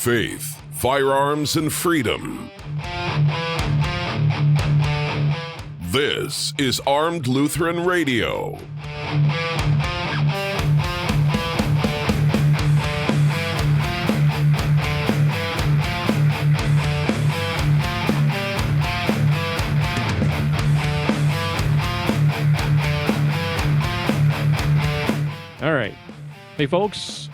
faith, firearms, and freedom. This is Armed Lutheran Radio. All right. Hey, folks.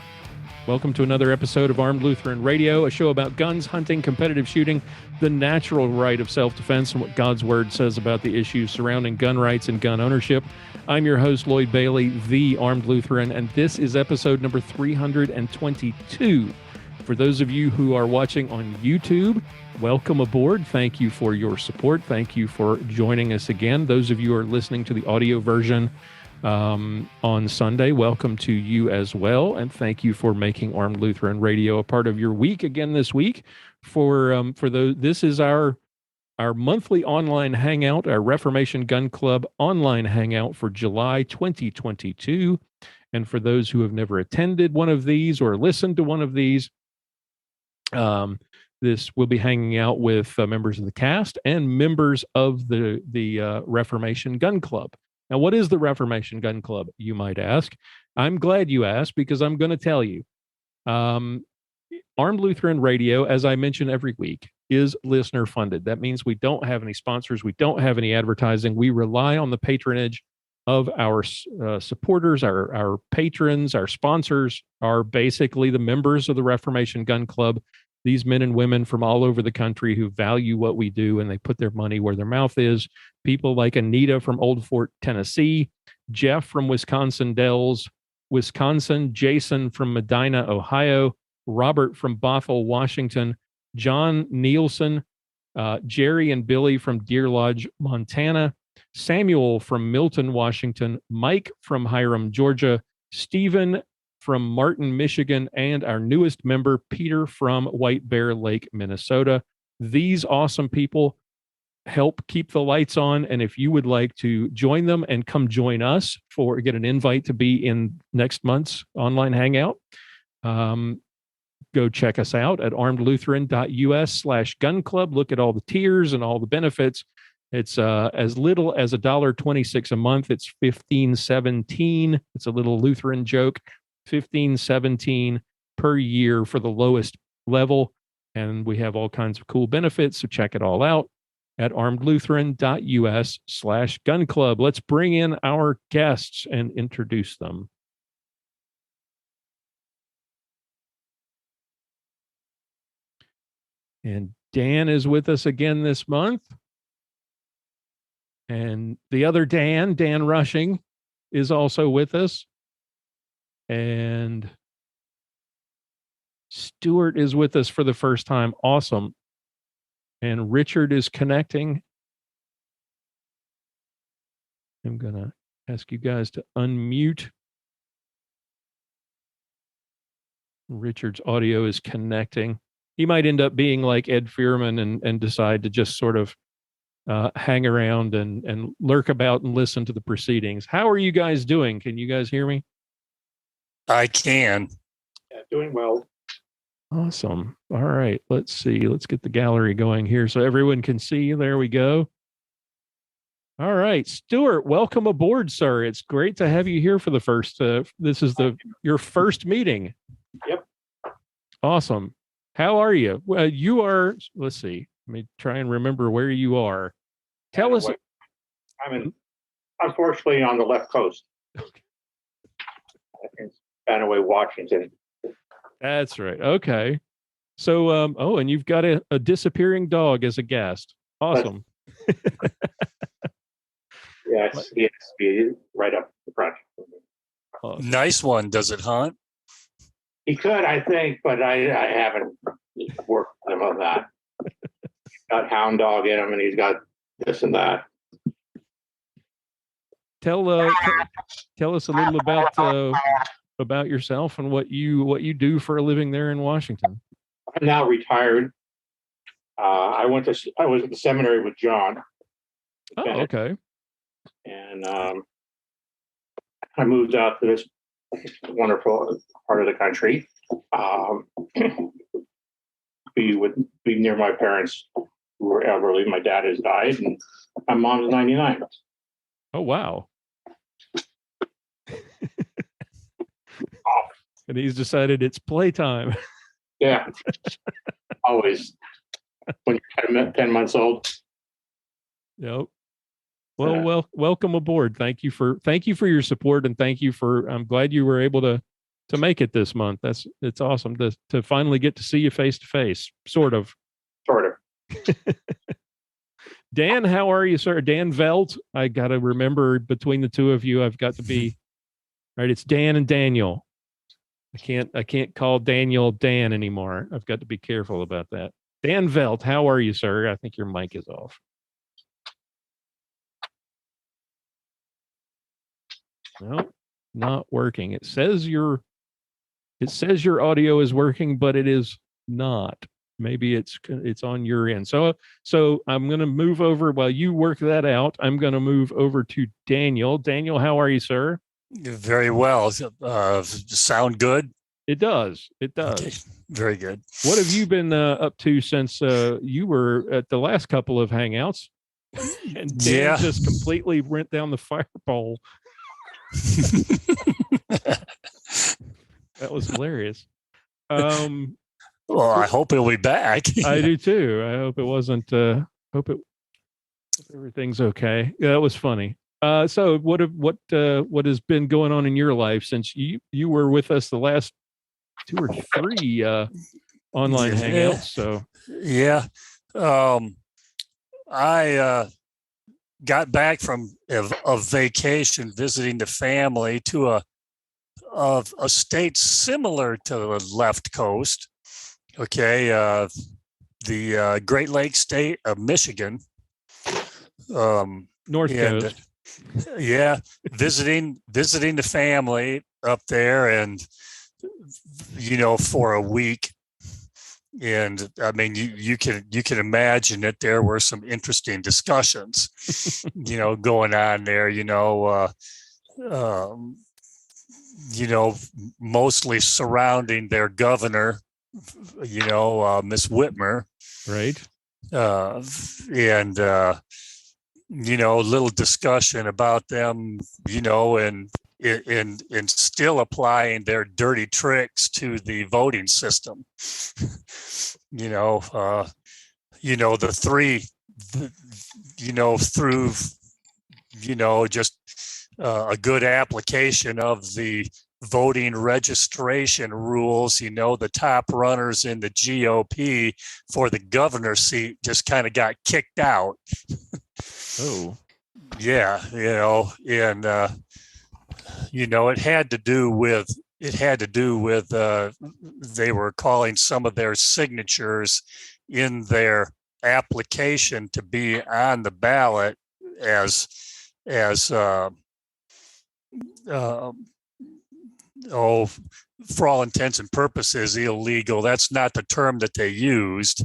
Welcome to another episode of Armed Lutheran Radio, a show about guns, hunting, competitive shooting, the natural right of self-defense, and what God's Word says about the issues surrounding gun rights and gun ownership. I'm your host, Lloyd Bailey, the Armed Lutheran, and this is episode number 322. For those of you who are watching on YouTube, welcome aboard. Thank you for your support. Thank you for joining us again. Those of you who are listening to the audio version on Sunday, welcome to you as well, and thank you for making Armed Lutheran Radio a part of your week again this week. This is our monthly online hangout, our Reformation Gun Club online hangout for July 2022. And for those who have never attended one of these or listened to one of these, this will be hanging out with members of the cast and members of the Reformation Gun Club. Now, what is the Reformation Gun Club, you might ask? I'm glad you asked, because I'm going to tell you. Armed Lutheran Radio, as I mention every week, is listener funded. That means we don't have any sponsors. We don't have any advertising. We rely on the patronage of our supporters, our patrons. Our sponsors are basically the members of the Reformation Gun Club. These men and women from all over the country who value what we do, and they put their money where their mouth is. People like Annita from Old Fort, Tennessee, Jeff from Wisconsin Dells, Wisconsin, Jason from Medina, Ohio, Robert from Bothell, Washington, John Nielson, Jerry and Billye from Deer Lodge, Montana, Samuel from Milton, Washington, Mike from Hiram, Georgia, Stephen from Martin, Michigan, and our newest member, Peter from White Bear Lake, Minnesota. These awesome people help keep the lights on, and if you would like to join them and come join us get an invite to be in next month's online hangout, go check us out at armedlutheran.us/gun club. Look at all the tiers and all the benefits. It's as little as $1.26 a month. It's $15.17. It's a little Lutheran joke. $15.17 per year for the lowest level, and we have all kinds of cool benefits, so check it all out at armedlutheran.us/gun club. Let's bring in our guests and introduce them. And Dan is with us again this month, and the other Dan Rushing, is also with us. And Stuart is with us for the first time. Awesome. And Richard is connecting. I'm going to ask you guys to unmute. Richard's audio is connecting. He might end up being like Ed Fearman and decide to just sort of hang around and lurk about and listen to the proceedings. How are you guys doing? Can you guys hear me? I can. Yeah, doing well. Awesome. All right. Let's see. Let's get the gallery going here so everyone can see. There we go. All right. Stuart, welcome aboard, sir. It's great to have you here for the first. This is your first meeting. Yep. Awesome. How are you? Well, you are. Let's see. Let me try and remember where you are. Tell us. I'm unfortunately on the left coast. Okay. In Banaway, Washington. That's right. Okay. So, and you've got a disappearing dog as a guest. Awesome. Yes, right up the front. Awesome. Nice one. Does it hunt? He could, I think, but I haven't worked with him on that. He's got hound dog in him, and he's got this and that. Tell us a little about yourself and what you do for a living there in Washington. I'm now retired. I was at the seminary with John. Oh, okay. And I moved out to this wonderful part of the country. be near my parents who were elderly. My dad has died, and my mom's 99. Oh, wow. And he's decided it's playtime. Yeah, always when you're 10 months old. Yep. Well, welcome aboard. Thank you for your support, and I'm glad you were able to make it this month. It's awesome to finally get to see you face to face, sort of. Dan, how are you, sir? Dan Veldt. I got to remember between the two of you, I've got to be right. It's Dan and Daniel. I can't call Daniel Dan anymore. I've got to be careful about that. Dan Veldt, how are you, sir? I think your mic is off. No, not working. It says your audio is working, but it is not. Maybe it's on your end. So I'm going to move over while you work that out. I'm going to move over to Daniel. Daniel, how are you, sir? Very well. Sound good? It does. Okay. Very good. What have you been up to since you were at the last couple of hangouts? And Dan just completely went down the fire pole. That was hilarious. Well, I hope he'll be back. I do too. I hope it wasn't. Hope everything's okay. Yeah, that was funny. So what has been going on in your life since you were with us the last 2 or 3 online hangouts? So I got back from a vacation visiting the family to a state similar to the left coast. Okay, the Great Lakes state of Michigan. North Coast. Yeah, visiting the family up there, and for a week. And I mean, you can imagine that there were some interesting discussions, going on there. Mostly surrounding their governor, Miss Whitmer, right? And little discussion about them, and still applying their dirty tricks to the voting system. The three, through, just a good application of the voting registration rules, the top runners in the GOP for the governor's seat just kind of got kicked out. Oh, yeah, and it had to do with they were calling some of their signatures in their application to be on the ballot as for all intents and purposes illegal. That's not the term that they used,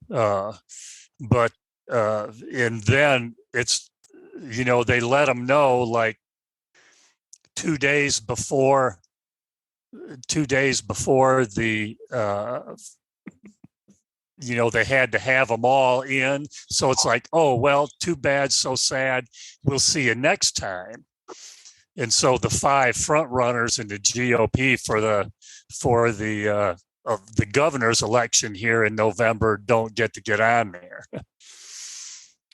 but and then it's they let them know like 2 days before the they had to have them all in. So it's like, oh, well, too bad, so sad. We'll see you next time. And so the 5 front runners in the GOP for the governor's election here in November don't get to get on there.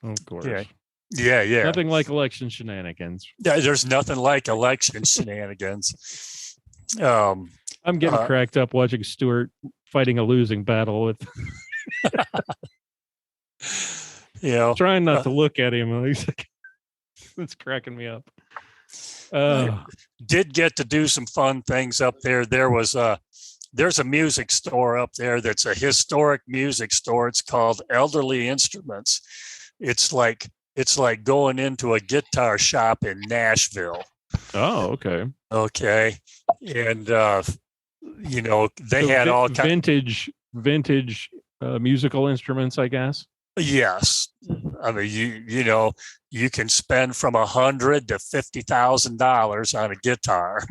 Of course. Yeah. Nothing like election shenanigans. Yeah, there's nothing like election shenanigans. I'm getting cracked up watching Stuart fighting a losing battle with. Trying not to look at him. He's like, it's cracking me up. Did get to do some fun things up there. There's a music store up there that's a historic music store. It's called Elderly Instruments. It's like going into a guitar shop in Nashville. Oh, okay. Okay. And they had all vintage musical instruments, I guess. Yes. I mean, you can spend from $100 to $50,000 on a guitar,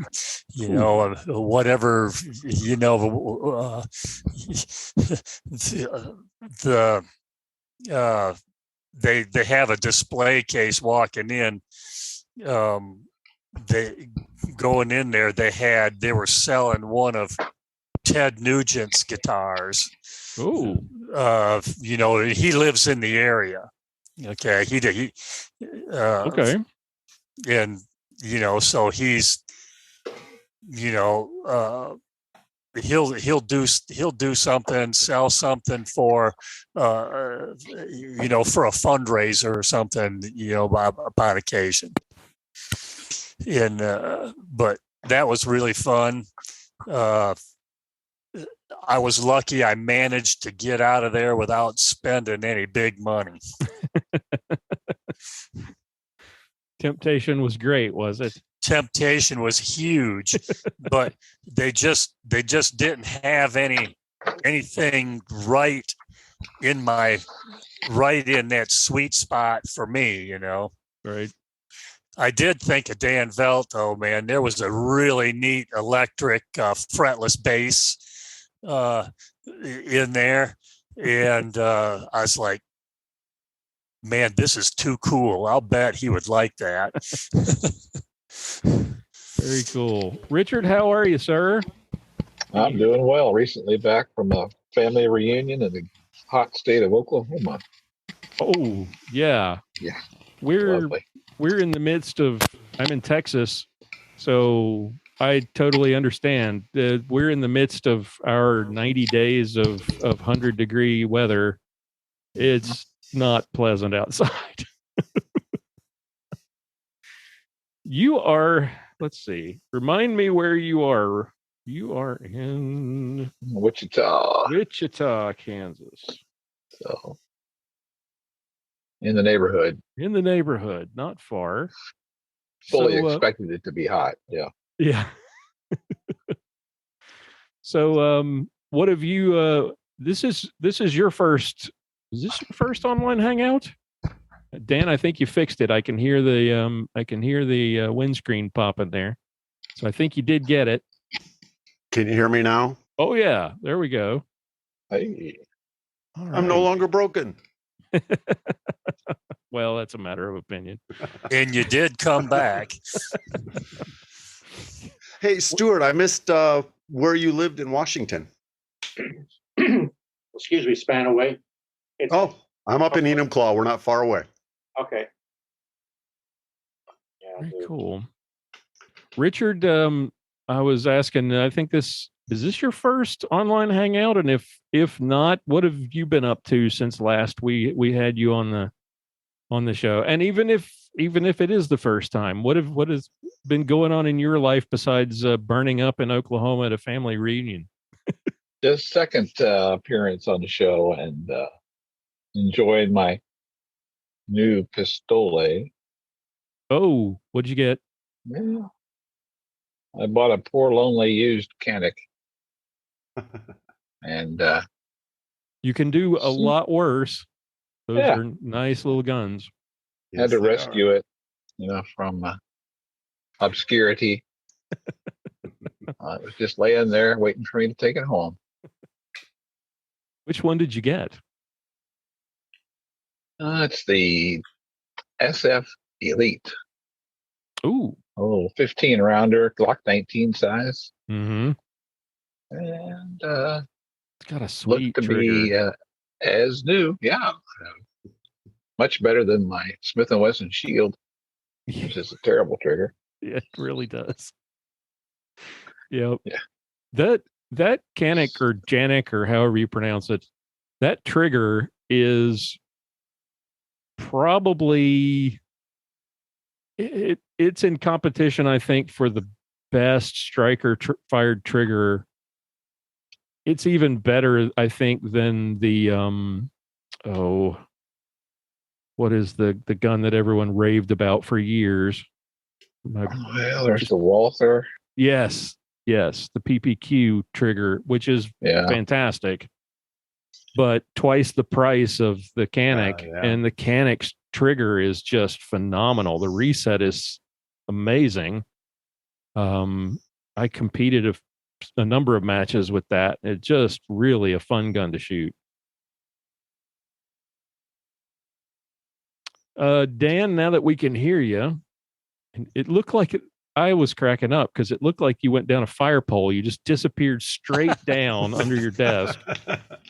whatever, they have a display case walking in. They going in there, they were selling one of Ted Nugent's guitars. Oh, he lives in the area. Okay, okay. And so he's, he'll do something, sell something for, for a fundraiser or something, upon occasion. And but that was really fun. I was lucky I managed to get out of there without spending any big money. Temptation was great, was it? Temptation was huge, but they just didn't have anything right in that sweet spot for me, Right. I did think of Dan Veldt, though, man. There was a really neat electric fretless bass in there. And I was like, man, this is too cool. I'll bet he would like that. Very cool. Richard, how are you, sir? I'm doing well. Recently back from a family reunion in the hot state of Oklahoma. Oh, yeah. Yeah. We're in the midst of, I'm in Texas, so I totally understand. We're in the midst of our 90 days of 100-degree weather. It's not pleasant outside. You are, let's see, remind me where you are. You are in Wichita, Kansas. So in the neighborhood. In the neighborhood, not far. Fully expected it to be hot. Yeah. Yeah. So what have you this is your first, is this your first online hangout? Dan, I think you fixed it. I can hear the windscreen popping there. So I think you did get it. Can you hear me now? Oh yeah, there we go. Hey. All I'm no right. longer broken. Well, that's a matter of opinion. And you did come back. Hey, Stuart, I missed where you lived in Washington. Excuse me, Spanaway. Oh, I'm up in Enumclaw. We're not far away. Okay. Yeah, Very cool. Richard, I was asking, I think is this your first online hangout? And if not, what have you been up to since last we had you on the show? And even if it is the first time, what has been going on in your life besides burning up in Oklahoma at a family reunion? Just second appearance on the show, and enjoyed my new pistole. Oh, what'd you get? Yeah. I bought a poor, lonely, used Canic. And You can do a lot worse. Those Yeah. are nice little guns. had to rescue it, from obscurity. It was just laying there waiting for me to take it home. Which one did you get? It's the SF Elite. Ooh. A little 15 rounder, Glock 19 size. Mm-hmm. And It's got a sweet looked to trigger. be as new. Yeah. Much better than my Smith & Wesson Shield, which is a terrible trigger. Yeah, it really does. Yep. Yeah. That Canic or Janic or however you pronounce it, that trigger is probably it's in competition, I think, for the best striker fired trigger. It's even better, I think, than the what is the gun that everyone raved about for years? Well, there's the Walther. Yes, the PPQ trigger, which is fantastic. but twice the price of the Canic. Yeah. And the Canic's trigger is just phenomenal. The reset is amazing. I competed a number of matches with that. It's just really a fun gun to shoot. Dan, now that we can hear you, it looked like I was cracking up because it looked like you went down a fire pole. You just disappeared straight down under your desk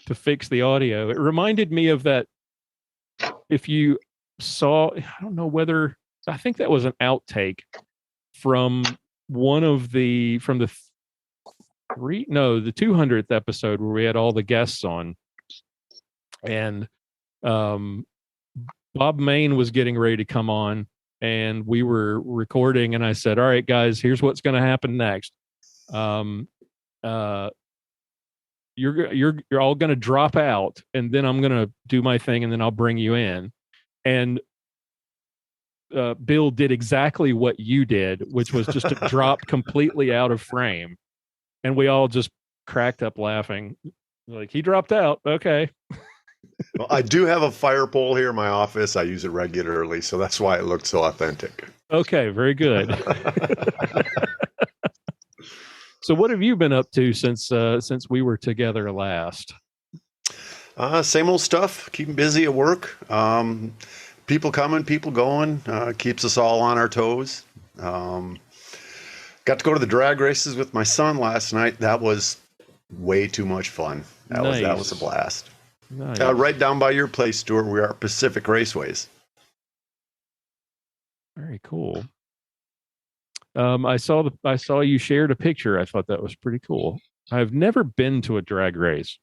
to fix the audio. It reminded me of that. If you saw, I don't know whether, I think that was an outtake from the 200th episode where we had all the guests on, and Bob Main was getting ready to come on, and we were recording, and I said, all right, guys, here's what's going to happen next. You're all going to drop out, and then I'm going to do my thing, and then I'll bring you in. And Bill did exactly what you did, which was just to drop completely out of frame. And we all just cracked up laughing. Like, he dropped out. Okay. Well, I do have a fire pole here in my office. I use it regularly, so that's why it looked so authentic. Okay, very good. So what have you been up to since we were together last? Same old stuff. Keeping busy at work. People coming, people going. Keeps us all on our toes. Got to go to the drag races with my son last night. That was way too much fun. That was a blast. Nice. Right down by your place, Stuart. We are Pacific Raceways. Very cool. I saw you shared a picture. I thought that was pretty cool. I've never been to a drag race.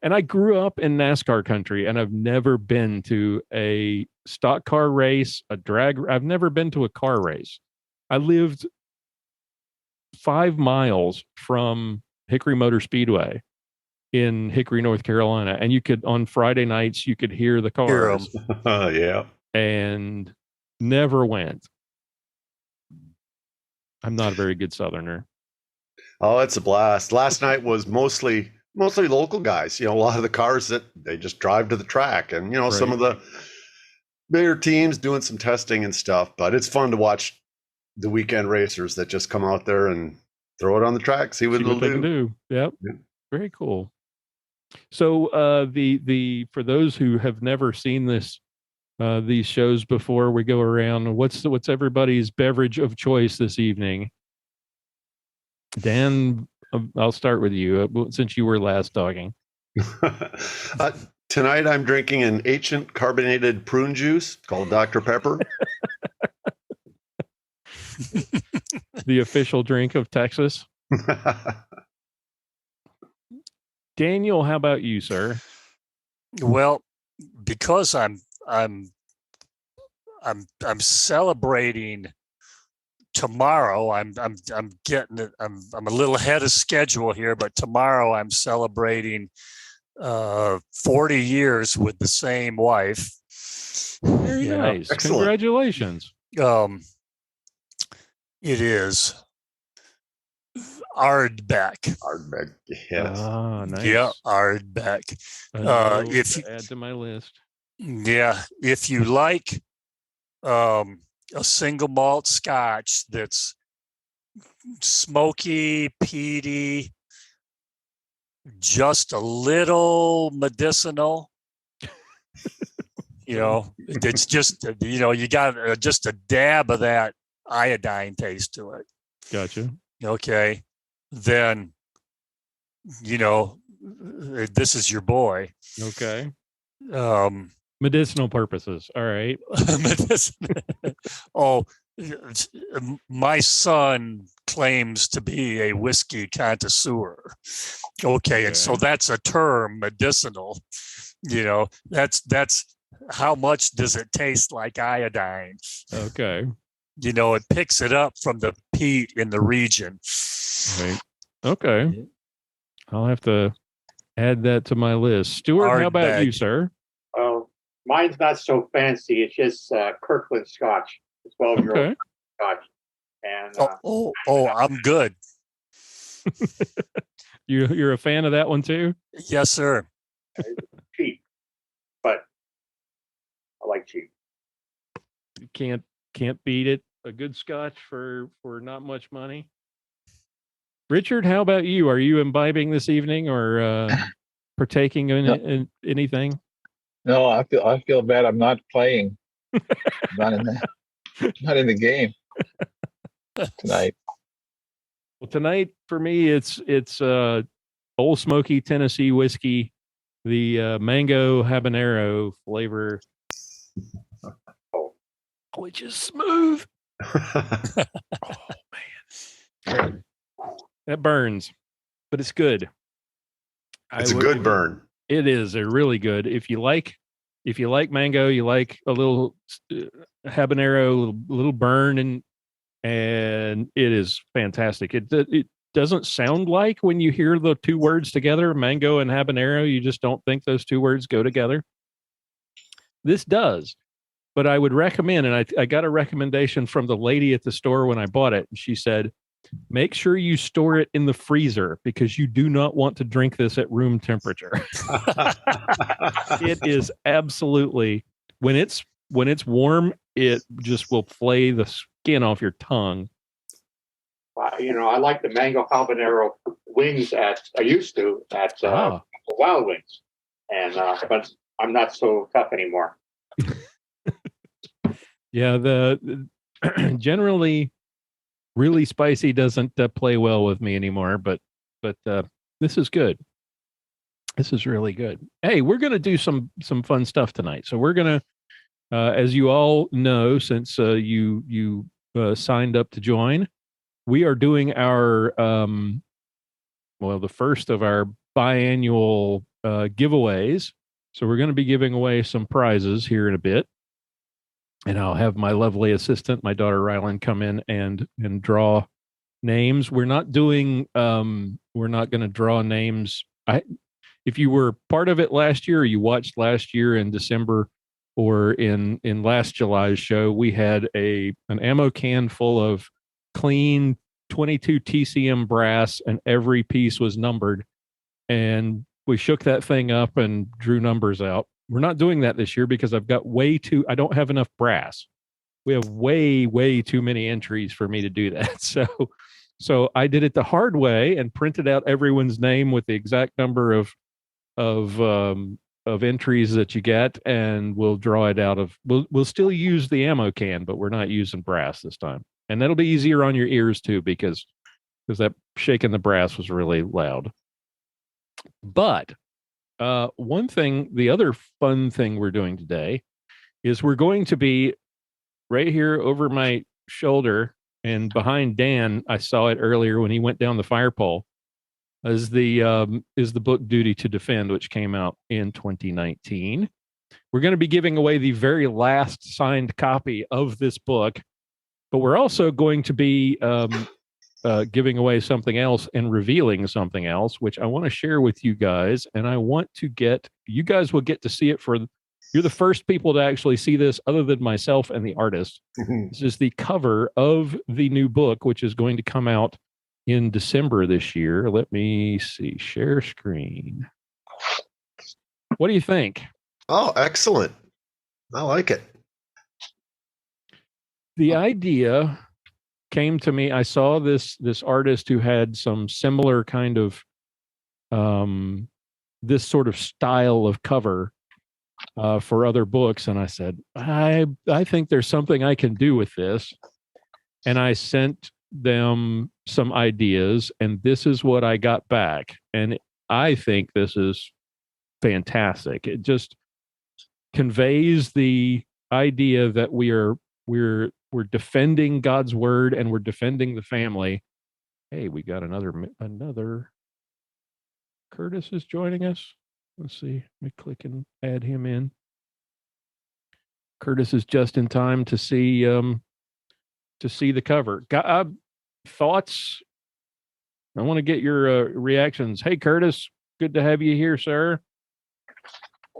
And I grew up in NASCAR country, and I've never been to a stock car race, I've never been to a car race. I lived 5 miles from Hickory Motor Speedway in Hickory, North Carolina, and on Friday nights you could hear the cars. Yeah. And never went. I'm not a very good Southerner. Oh, it's a blast. Last night was mostly local guys. A lot of the cars that they just drive to the track, and Right. Some of the bigger teams doing some testing and stuff. But it's fun to watch the weekend racers that just come out there and throw it on the track, see what they can do. Yep. Yeah. Very cool. So for those who have never seen these shows before, we go around. What's everybody's beverage of choice this evening? Dan, I'll start with you since you were last talking. Tonight I'm drinking an ancient carbonated prune juice called Dr. Pepper. The official drink of Texas. Daniel, how about you, sir? Well, because I'm celebrating tomorrow. I'm getting it. I'm a little ahead of schedule here, but tomorrow I'm celebrating 40 years with the same wife. Very nice. Excellent. Congratulations. It is Ardbeg. Ardbeg, yes. Ah, nice. Yeah, Ardbeg. If add to my list. Yeah, if you like a single malt Scotch that's smoky, peaty, just a little medicinal. It's just you got just a dab of that iodine taste to it. Gotcha. Okay, then this is your boy. Okay. Medicinal purposes. All right. Oh, my son claims to be a whiskey connoisseur. Okay, and so that's a term, medicinal. That's how much does it taste like iodine? Okay. It picks it up from the peat in the region. Right. Okay. I'll have to add that to my list. Stuart, how about you, sir? Oh, mine's not so fancy. It's just Kirkland Scotch. It's 12-year-old Scotch. And I'm good. You're a fan of that one too? Yes, sir. Cheap, but I like cheap. You can't beat it. A good scotch for not much money. Richard, how about you? Are you imbibing this evening or partaking in anything? No, I feel bad. I'm not playing. not in the game tonight. Well, tonight for me, it's Old Smokey Tennessee whiskey, the mango habanero flavor, which is smooth. Oh man, that burns, but it's good. It's a good burn. It is. They're really good. If you like mango, you like a little habanero, a little burn, and it is fantastic. It doesn't sound like when you hear the two words together, mango and habanero, you just don't think those two words go together. This does, but I would recommend, and I got a recommendation from the lady at the store when I bought it. And she said, make sure you store it in the freezer because you do not want to drink this at room temperature. It is absolutely, when it's warm, it just will flay the skin off your tongue. I like the mango habanero wings I used to at Wild Wings, and but I'm not so tough anymore. Yeah, the generally really spicy doesn't play well with me anymore, but this is good. This is really good. Hey, we're going to do some fun stuff tonight. So we're going to, as you all know, since you signed up to join, we are doing our the first of our biannual giveaways. So we're going to be giving away some prizes here in a bit. And I'll have my lovely assistant, my daughter Rylan, come in and draw names. We're not doing we're not going to draw names. If you were part of it last year, or you watched last year in December or in last July's show, we had an ammo can full of clean 22 TCM brass, and every piece was numbered. And we shook that thing up and drew numbers out. We're not doing that this year because I've got I don't have enough brass. We have way too many entries for me to do that. So I did it the hard way and printed out everyone's name with the exact number of entries that you get, and we'll draw it out of. We'll still use the ammo can, but we're not using brass this time, and that'll be easier on your ears too because that shaking the brass was really loud. But the other fun thing we're doing today is we're going to be right here over my shoulder and behind Dan. I saw it earlier when he went down the fire pole. Is the book Duty to Defend, which came out in 2019. We're going to be giving away the very last signed copy of this book, but we're also going to be giving away something else and revealing something else, which I want to share with you guys. And I want to you guys will get to see it you're the first people to actually see this other than myself and the artist. This is the cover of the new book, which is going to come out in December this year. Let me see, share screen. What do you think? Oh, excellent. I like it. The idea came to me. I saw this artist who had some similar kind of this sort of style of cover for other books, and I said, I think there's something I can do with this. And I sent them some ideas, and this is what I got back. And I think this is fantastic. It just conveys the idea that we're defending God's word and we're defending the family. Hey, we got another Curtis is joining us. Let's see. Let me click and add him in. Curtis is just in time to see the cover. Thoughts? I want to get your reactions. Hey, Curtis, good to have you here, sir.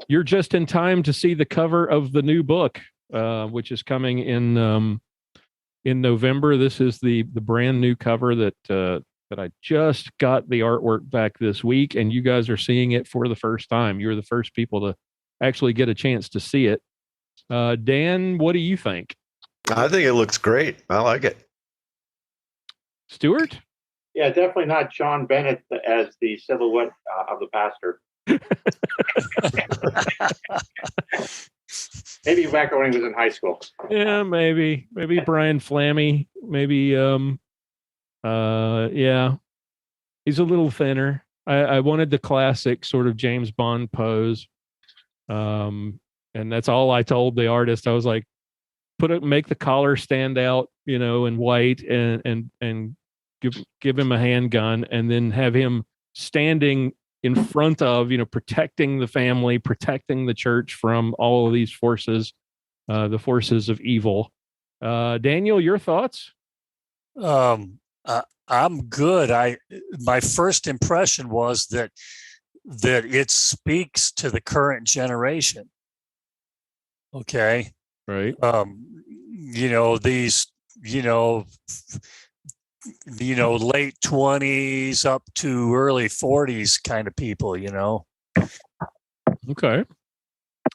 You're just in time to see the cover of the new book, which is coming in November. This is the brand new cover that that I just got the artwork back this week, and you guys are seeing it for the first time. You're the first people to actually get a chance to see it. Dan, what do you think? I think it looks great. I like it. Stuart? Yeah, definitely not John Bennett as the silhouette of the pastor. Maybe back when he was in high school. Yeah, maybe Brian Flammy. Maybe yeah, he's a little thinner. I wanted the classic sort of James Bond pose, and that's all I told the artist. I was like, make the collar stand out, in white, and give him a handgun, and then have him standing in front of, protecting the family, protecting the church from all of these forces, the forces of evil. Daniel, your thoughts? I'm good. My first impression was that it speaks to the current generation. Okay. Right. These, late 20s up to early 40s kind of people, Okay.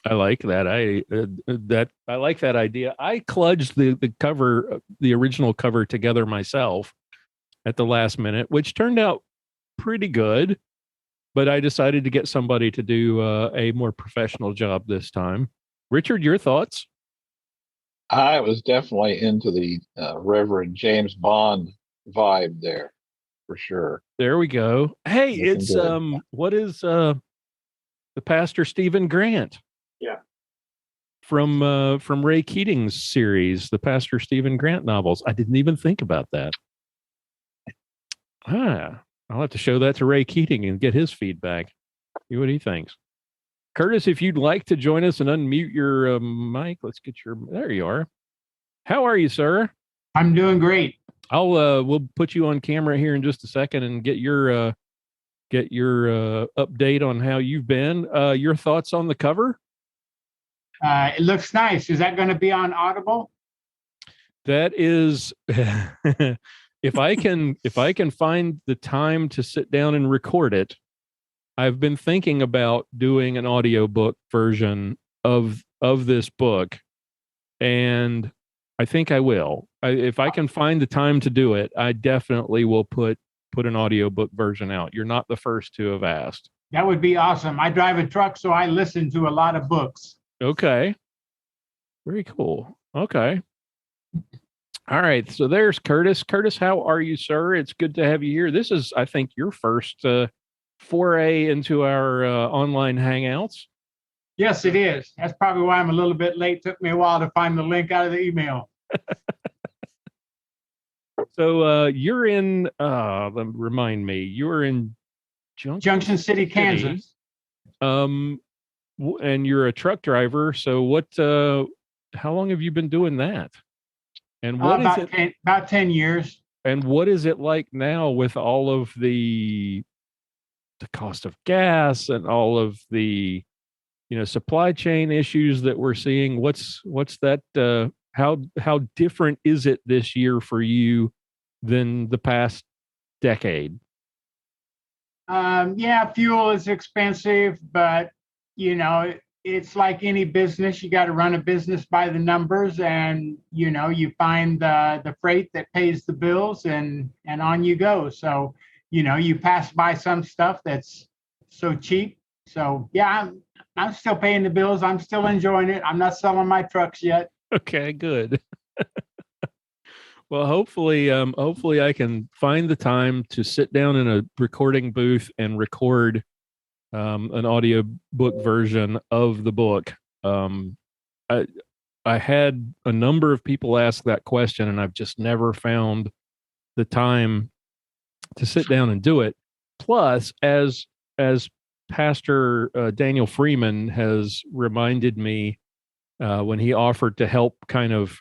I like that. I like that idea. I kludged the cover, the original cover together myself at the last minute, which turned out pretty good, but I decided to get somebody to do a more professional job this time. Richard, your thoughts? I was definitely into the Reverend James Bond vibe there, for sure. There we go. Hey, it's what is the Pastor Stephen Grant? Yeah. From Ray Keating's series, the Pastor Stephen Grant novels. I didn't even think about that. I'll have to show that to Ray Keating and get his feedback. See what he thinks. Curtis, if you'd like to join us and unmute your mic, there you are. How are you, sir? I'm doing great. We'll put you on camera here in just a second and get your update on how you've been. Your thoughts on the cover? It looks nice. Is that going to be on Audible? That is, if I can find the time to sit down and record it, I've been thinking about doing an audiobook version of this book, and I think I will. If I can find the time to do it, I definitely will put an audiobook version out. You're not the first to have asked. That would be awesome. I drive a truck, so I listen to a lot of books. Okay. Very cool. Okay. All right. So there's Curtis. Curtis, how are you, sir? It's good to have you here. This is, I think, your first foray into our online hangouts. Yes, it is. That's probably why I'm a little bit late. Took me a while to find the link out of the email. So you're in, remind me, you're in Junction City, Kansas. And you're a truck driver. So how long have you been doing that? And what is it? About 10 years. And what is it like now with all of the cost of gas and all of the, supply chain issues that we're seeing? What's that? How different is it this year for you than the past decade? Yeah, fuel is expensive, but it's like any business. You got to run a business by the numbers, and you find the freight that pays the bills, and on you go. So you pass by some stuff that's so cheap. So yeah, I'm still paying the bills. I'm still enjoying it. I'm not selling my trucks yet. Okay, good. Well, hopefully I can find the time to sit down in a recording booth and record an audio book version of the book. I had a number of people ask that question, and I've just never found the time to sit down and do it. Plus, as Pastor Daniel Freeman has reminded me when he offered to help kind of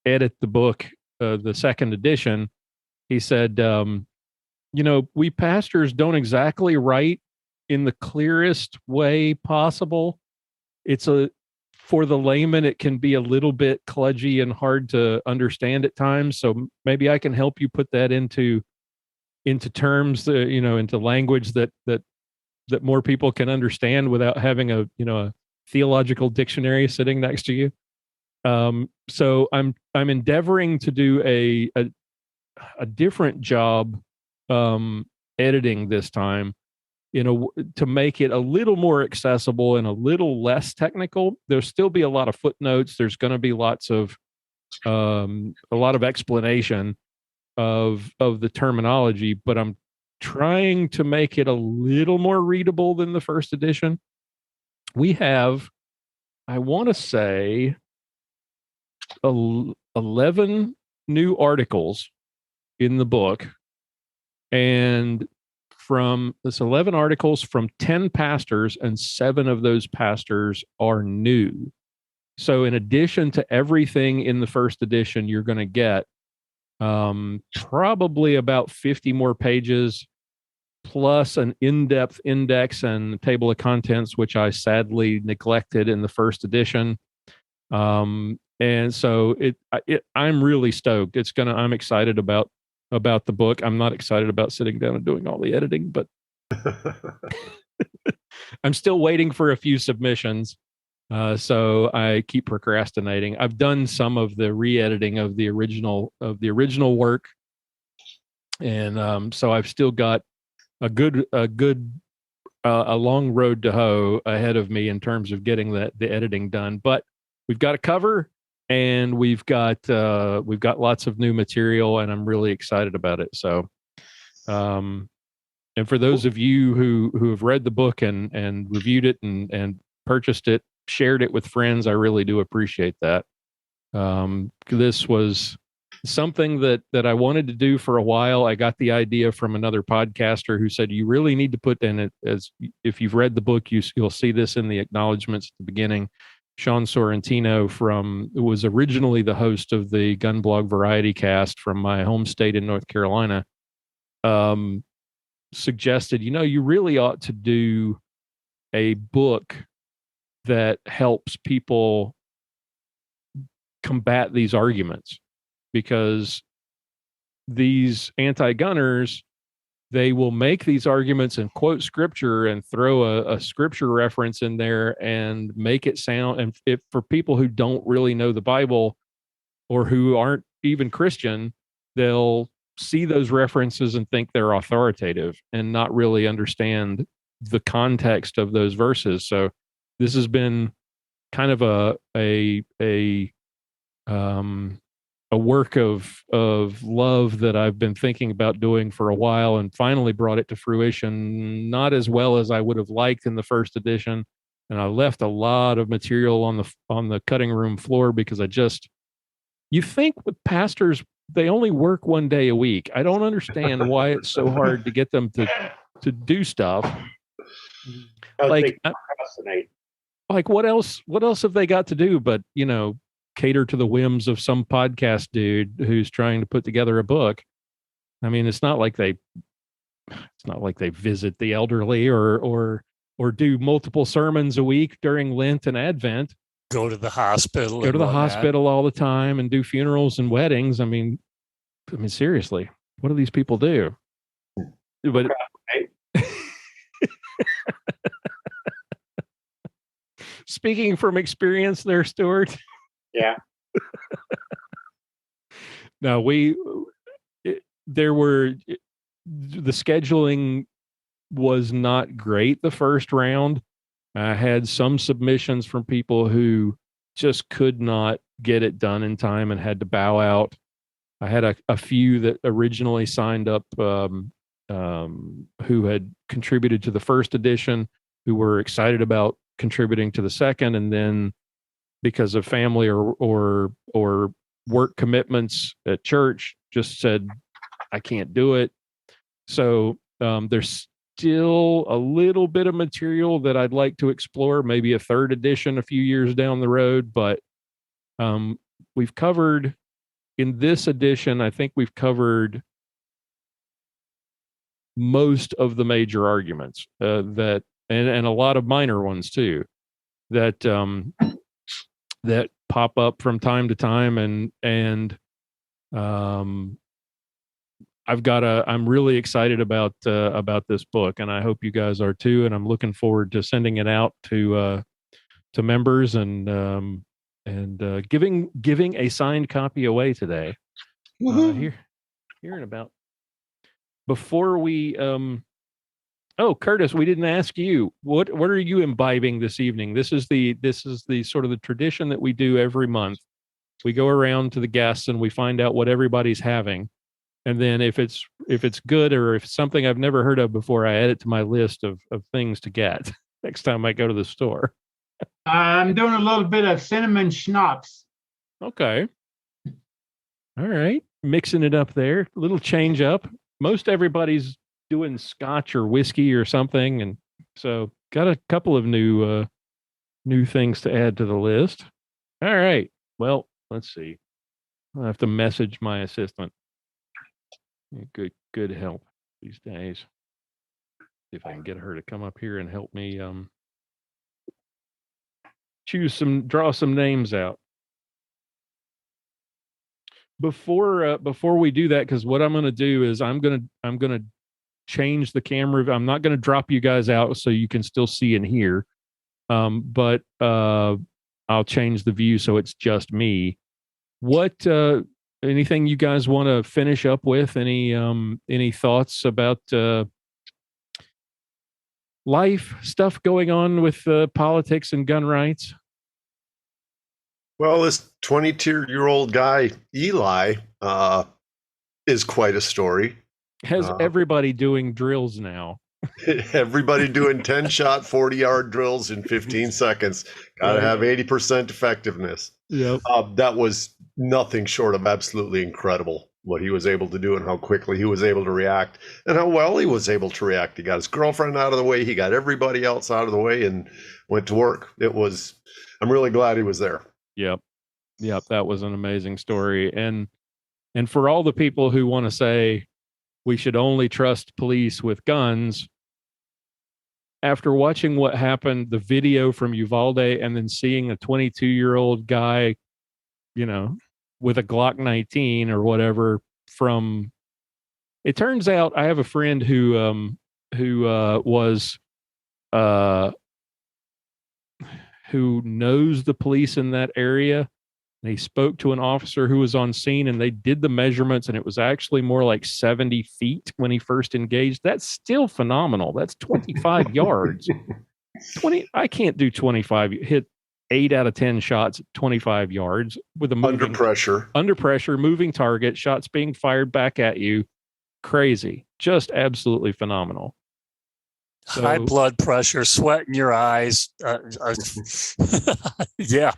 edit the book, the second edition, he said, we pastors don't exactly write in the clearest way possible. For the layman, it can be a little bit kludgy and hard to understand at times. So maybe I can help you put that into into terms, into language that more people can understand without having a theological dictionary sitting next to you. So I'm endeavoring to do a different job editing this time, to make it a little more accessible and a little less technical. There'll still be a lot of footnotes. There's going to be lots of a lot of explanation of the terminology, but I'm trying to make it a little more readable than the first edition. We have, I want to say, 11 new articles in the book, and from this 11 articles from 10 pastors, and 7 of those pastors are new. So in addition to everything in the first edition, you're going to get probably about 50 more pages, plus an in-depth index and table of contents, which I sadly neglected in the first edition. And so I'm really stoked. I'm excited about the book. I'm not excited about sitting down and doing all the editing, but I'm still waiting for a few submissions. So I keep procrastinating. I've done some of the re-editing of the original work, and so I've still got a long road to hoe ahead of me in terms of getting the editing done. But we've got a cover, and we've got lots of new material, and I'm really excited about it. So, and for those of you who have read the book and reviewed it and purchased it, shared it with friends, I really do appreciate that. This was something that I wanted to do for a while. I got the idea from another podcaster who said, you really need to put in it, as if you've read the book, you'll see this in the acknowledgments at the beginning. Sean Sorrentino was originally the host of the Gun Blog Variety Cast from my home state in North Carolina, suggested, you really ought to do a book that helps people combat these arguments, because these anti-gunners, they will make these arguments and quote scripture and throw a scripture reference in there and make it sound, and if for people who don't really know the Bible or who aren't even Christian, they'll see those references and think they're authoritative and not really understand the context of those verses. So this has been kind of a work of love that I've been thinking about doing for a while, and finally brought it to fruition. Not as well as I would have liked in the first edition, and I left a lot of material on the cutting room floor, because you think with pastors, they only work one day a week. I don't understand why it's so hard to get them to do stuff. Like what else have they got to do but cater to the whims of some podcast dude who's trying to put together a book? I mean, it's not like they visit the elderly or do multiple sermons a week during Lent and Advent. Go to the hospital. Go to the hospital all the time and do funerals and weddings. I mean, seriously, what do these people do? But speaking from experience there, Stuart. Yeah. No, the scheduling was not great the first round. I had some submissions from people who just could not get it done in time and had to bow out. I had a few that originally signed up who had contributed to the first edition, who were excited about contributing to the second, and then because of family or work commitments at church, just said, I can't do it. So there's still a little bit of material that I'd like to explore, maybe a third edition a few years down the road. But we've covered, in this edition, I think we've covered most of the major arguments and a lot of minor ones too, that pop up from time to time, and I'm really excited about this book, and I hope you guys are too. And I'm looking forward to sending it out to members and giving a signed copy away today. Here in about before we oh, Curtis, we didn't ask you what are you imbibing this evening? This is the sort of the tradition that we do every month. We go around to the guests and we find out what everybody's having. And then if it's good or if it's something I've never heard of before, I add it to my list of things to get next time I go to the store. I'm doing a little bit of cinnamon schnapps. Okay. All right. Mixing it up there. A little change up. Most everybody's doing scotch or whiskey or something. And so got a couple of new things to add to the list. All right. Well, let's see. I'll have to message my assistant. Good help these days. See if I can get her to come up here and help me draw some names out. Before we do that, because what I'm going to do is I'm gonna change the camera. I'm not going to drop you guys out so you can still see and hear, but I'll change the view so it's just me. What anything you guys want to finish up with? Any thoughts about life stuff going on with politics and gun rights? Well, this 22-year-old guy, Eli, is quite a story. Has everybody doing drills now? Everybody doing 10-shot, 40-yard drills in 15 seconds. Got to have 80% effectiveness. Yep. That was nothing short of absolutely incredible, what he was able to do and how quickly he was able to react and how well he was able to react. He got his girlfriend out of the way. He got everybody else out of the way and went to work. I'm really glad he was there. Yep. That was an amazing story. And for all the people who want to say we should only trust police with guns, after watching what happened, the video from Uvalde, and then seeing a 22-year-old guy, with a Glock 19 or whatever it turns out I have a friend who knows the police in that area. And he spoke to an officer who was on scene, and they did the measurements, and it was actually more like 70 feet when he first engaged. That's still phenomenal. That's 25 yards. I can't do 25. Hit 8 out of 10 shots at 25 yards with under pressure, moving target, shots being fired back at you. Crazy. Just absolutely phenomenal. So, high blood pressure, sweat in your eyes. Yeah.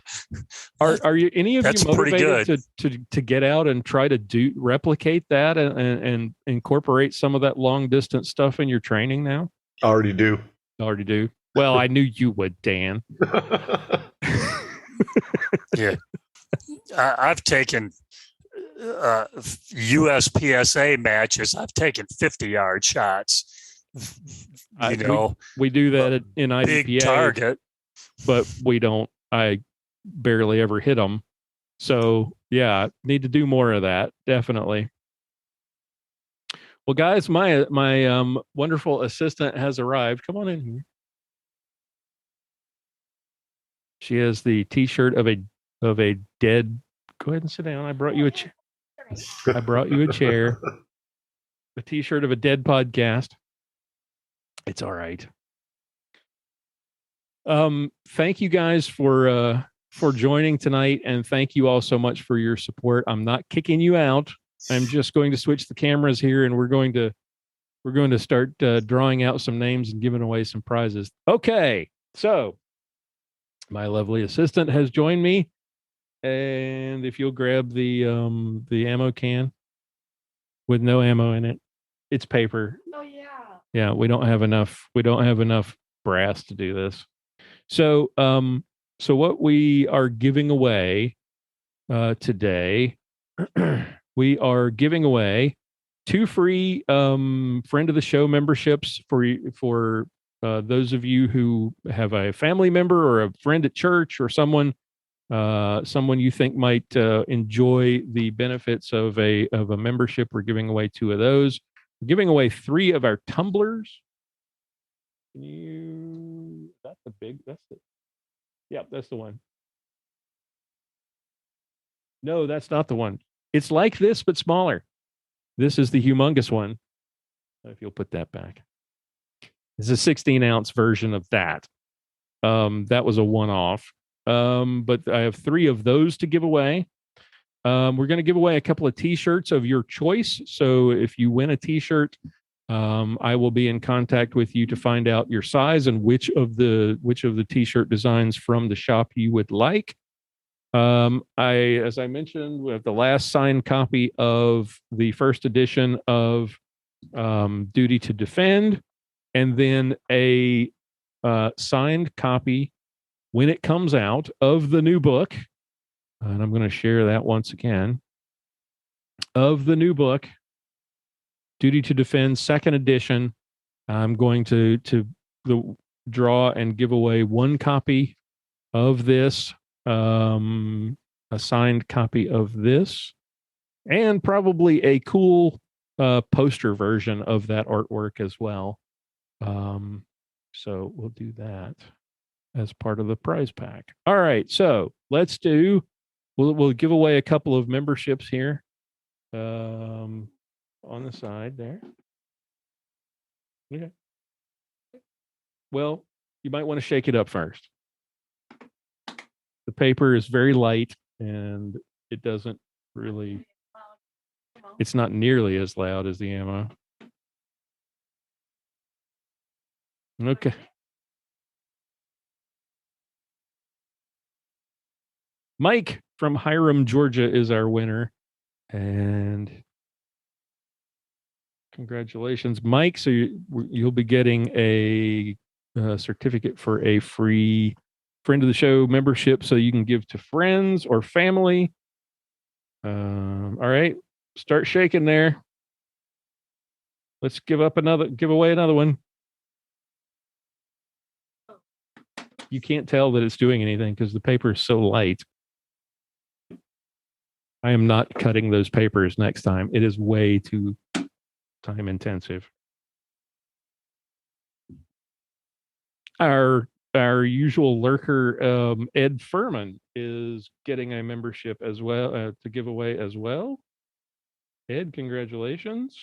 Are you any of That's you motivated to get out and try to replicate that and incorporate some of that long distance stuff in your training now? Already do. Well, I knew you would, Dan. Yeah. I've taken USPSA matches. I've taken 50-yard shots. We do that in IDPA, big target, but we don't. I barely ever hit them. So yeah, need to do more of that. Definitely. Well, guys, my wonderful assistant has arrived. Come on in here. She has the T-shirt of a dead. Go ahead and sit down. I brought you a chair. A T-shirt of a dead podcast. It's all right. Thank you guys for joining tonight, and thank you all so much for your support. I'm not kicking you out. I'm just going to switch the cameras here, and we're going to start drawing out some names and giving away some prizes. Okay, so my lovely assistant has joined me, and if you'll grab the ammo can with no ammo in it, it's paper. Oh yeah. Yeah, we don't have enough brass to do this. So what we are giving away today, we are giving away 2 free friend of the show memberships for those of you who have a family member or a friend at church or someone someone you think might enjoy the benefits of a membership, we're giving away 2 of those. We're giving away 3 of our tumblers. That's the big. That's the one. No, that's not the one. It's like this, but smaller. This is the humongous one. If you'll put that back. It's a 16-ounce version of that. That was a one-off. But I have 3 of those to give away. We're going to give away a couple of T-shirts of your choice. So if you win a T-shirt, I will be in contact with you to find out your size and which of the T-shirt designs from the shop you would like. As I mentioned, we have the last signed copy of the first edition of Duty to Defend, and then a signed copy when it comes out of the new book. And I'm going to share that once again. Of the new book, Duty to Defend, second edition. I'm going to draw and give away 1 copy of this, a signed copy of this, and probably a cool poster version of that artwork as well. So we'll do that as part of the prize pack. All right, so we'll give away a couple of memberships here on the side there. Okay. Well, you might want to shake it up first. The paper is very light and it doesn't really, it's not nearly as loud as the ammo. Okay. Mike from Hiram, Georgia is our winner. And congratulations, Mike. So you'll be getting a certificate for a free friend of the show membership so you can give to friends or family. All right, start shaking there. Let's give away another one. You can't tell that it's doing anything because the paper is so light. I am not cutting those papers next time. It is way too time intensive. Our usual lurker, Ed Furman, is getting a membership as well to give away as well. Ed, congratulations.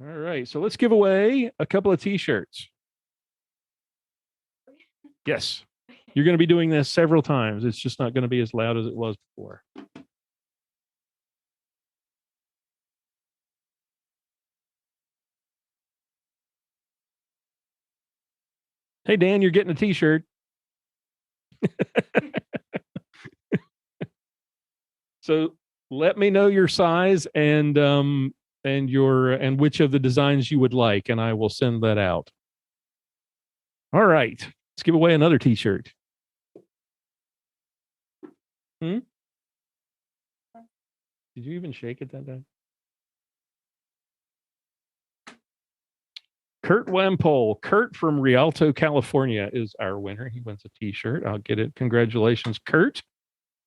All right, so let's give away a couple of T-shirts. Yes, you're going to be doing this several times. It's just not going to be as loud as it was before. Hey, Dan, you're getting a T-shirt. So let me know your size and which of the designs you would like, and I will send that out. All right, let's give away another T-shirt. Did you even shake it that day? Kurt Wempole. Kurt from Rialto, California is our winner. He wins a T-shirt. I'll get it. Congratulations, Kurt.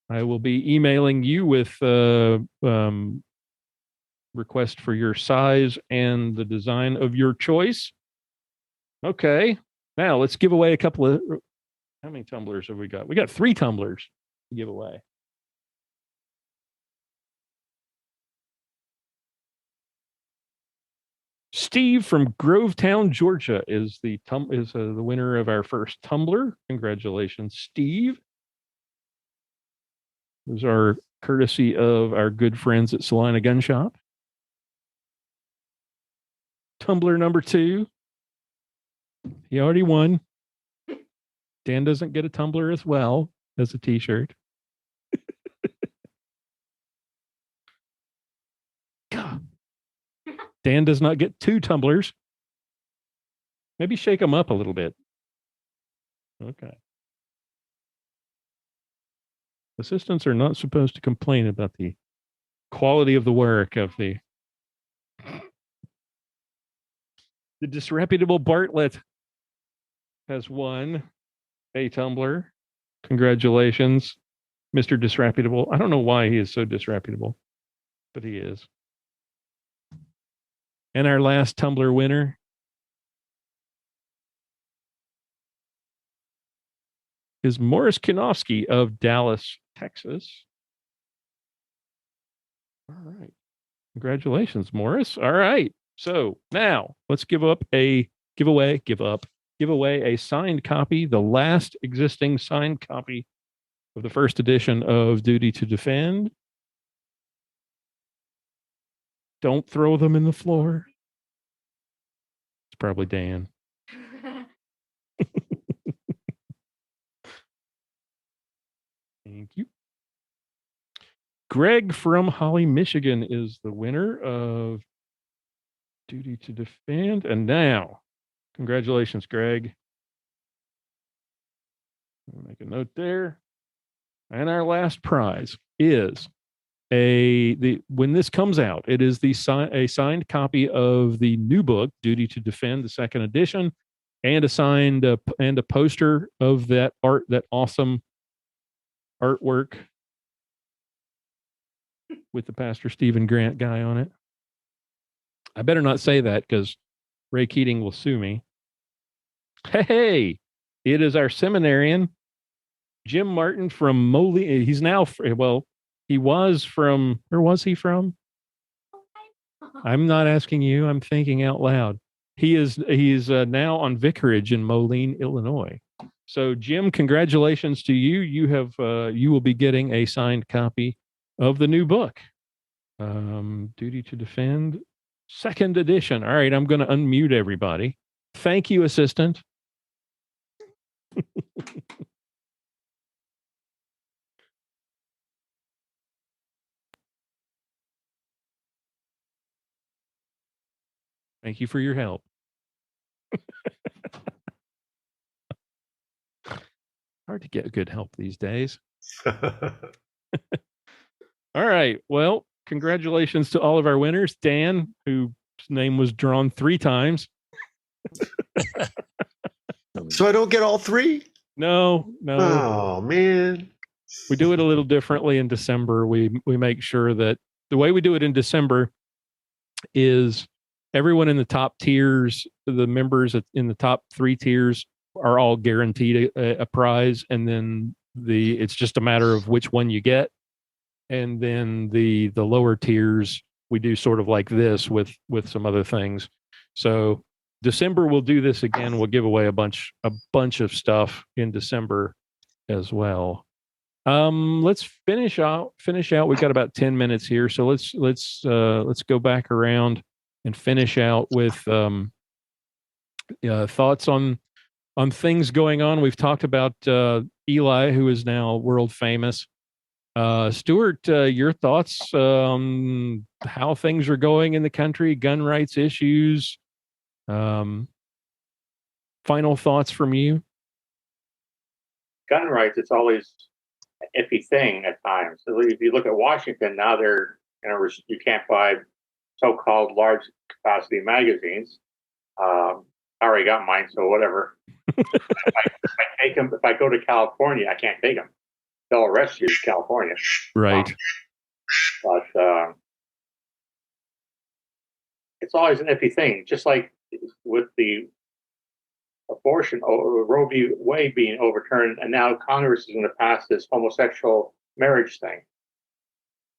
I will be emailing you with request for your size and the design of your choice. Okay. Now let's give away a couple of, how many tumblers have we got? We got 3 tumblers to give away. Steve from Grovetown, Georgia is the winner of our first tumbler. Congratulations, Steve. Those are courtesy of our good friends at Salina Gun Shop. Tumbler number 2. He already won. Dan doesn't get a tumbler as well as a T-shirt. Dan does not get 2 tumblers. Maybe shake them up a little bit. Okay. Assistants are not supposed to complain about the quality of the work of the disreputable Bartlett has won a tumbler. Congratulations, Mr. Disreputable. I don't know why he is so disreputable, but he is. And our last tumbler winner is Morris Kinofsky of Dallas, Texas. All right. Congratulations, Morris. All right. So now let's give away a signed copy, the last existing signed copy of the first edition of Duty to Defend. Don't throw them in the floor. It's probably Dan. Thank you. Greg from Holly, Michigan is the winner of Duty to Defend. And now, congratulations, Greg. I'll make a note there. And our last prize is when this comes out, it is a signed copy of the new book, Duty to Defend, the second edition, and a poster of that awesome artwork with the Pastor Stephen Grant guy on it. I better not say that because Ray Keating will sue me. Hey, it is our seminarian, Jim Martin from Moline. He's now, he was from, where was he from? I'm not asking you. I'm thinking out loud. He's now on vicarage in Moline, Illinois. So Jim, congratulations to you. You will be getting a signed copy of the new book, Duty to Defend, second edition. All right, I'm going to unmute everybody. Thank you, assistant. Thank you for your help. Hard to get good help these days. All right. Well, congratulations to all of our winners. Dan, whose name was drawn 3 times. So I don't get all 3? No. Oh, man. We do it a little differently in December. We make sure that the way we do it in December is everyone in the top tiers, the members in the top 3 tiers are all guaranteed a prize. And then it's just a matter of which one you get. And then the lower tiers, we do sort of like this with some other things. So December, we'll do this again. We'll give away a bunch of stuff in December as well. Let's finish out. We've got about 10 minutes here. So let's go back around and finish out with thoughts on things going on. We've talked about Eli, who is now world famous. Stuart, your thoughts on how things are going in the country, gun rights issues, final thoughts from you? Gun rights, it's always an iffy thing at times. So if you look at Washington, now you can't buy so-called large capacity magazines. I already got mine, so whatever. If I go to California, I can't take them. They'll arrest you in California. Right. But it's always an iffy thing. Just like with the abortion, Roe v. Wade being overturned, and now Congress is going to pass this homosexual marriage thing.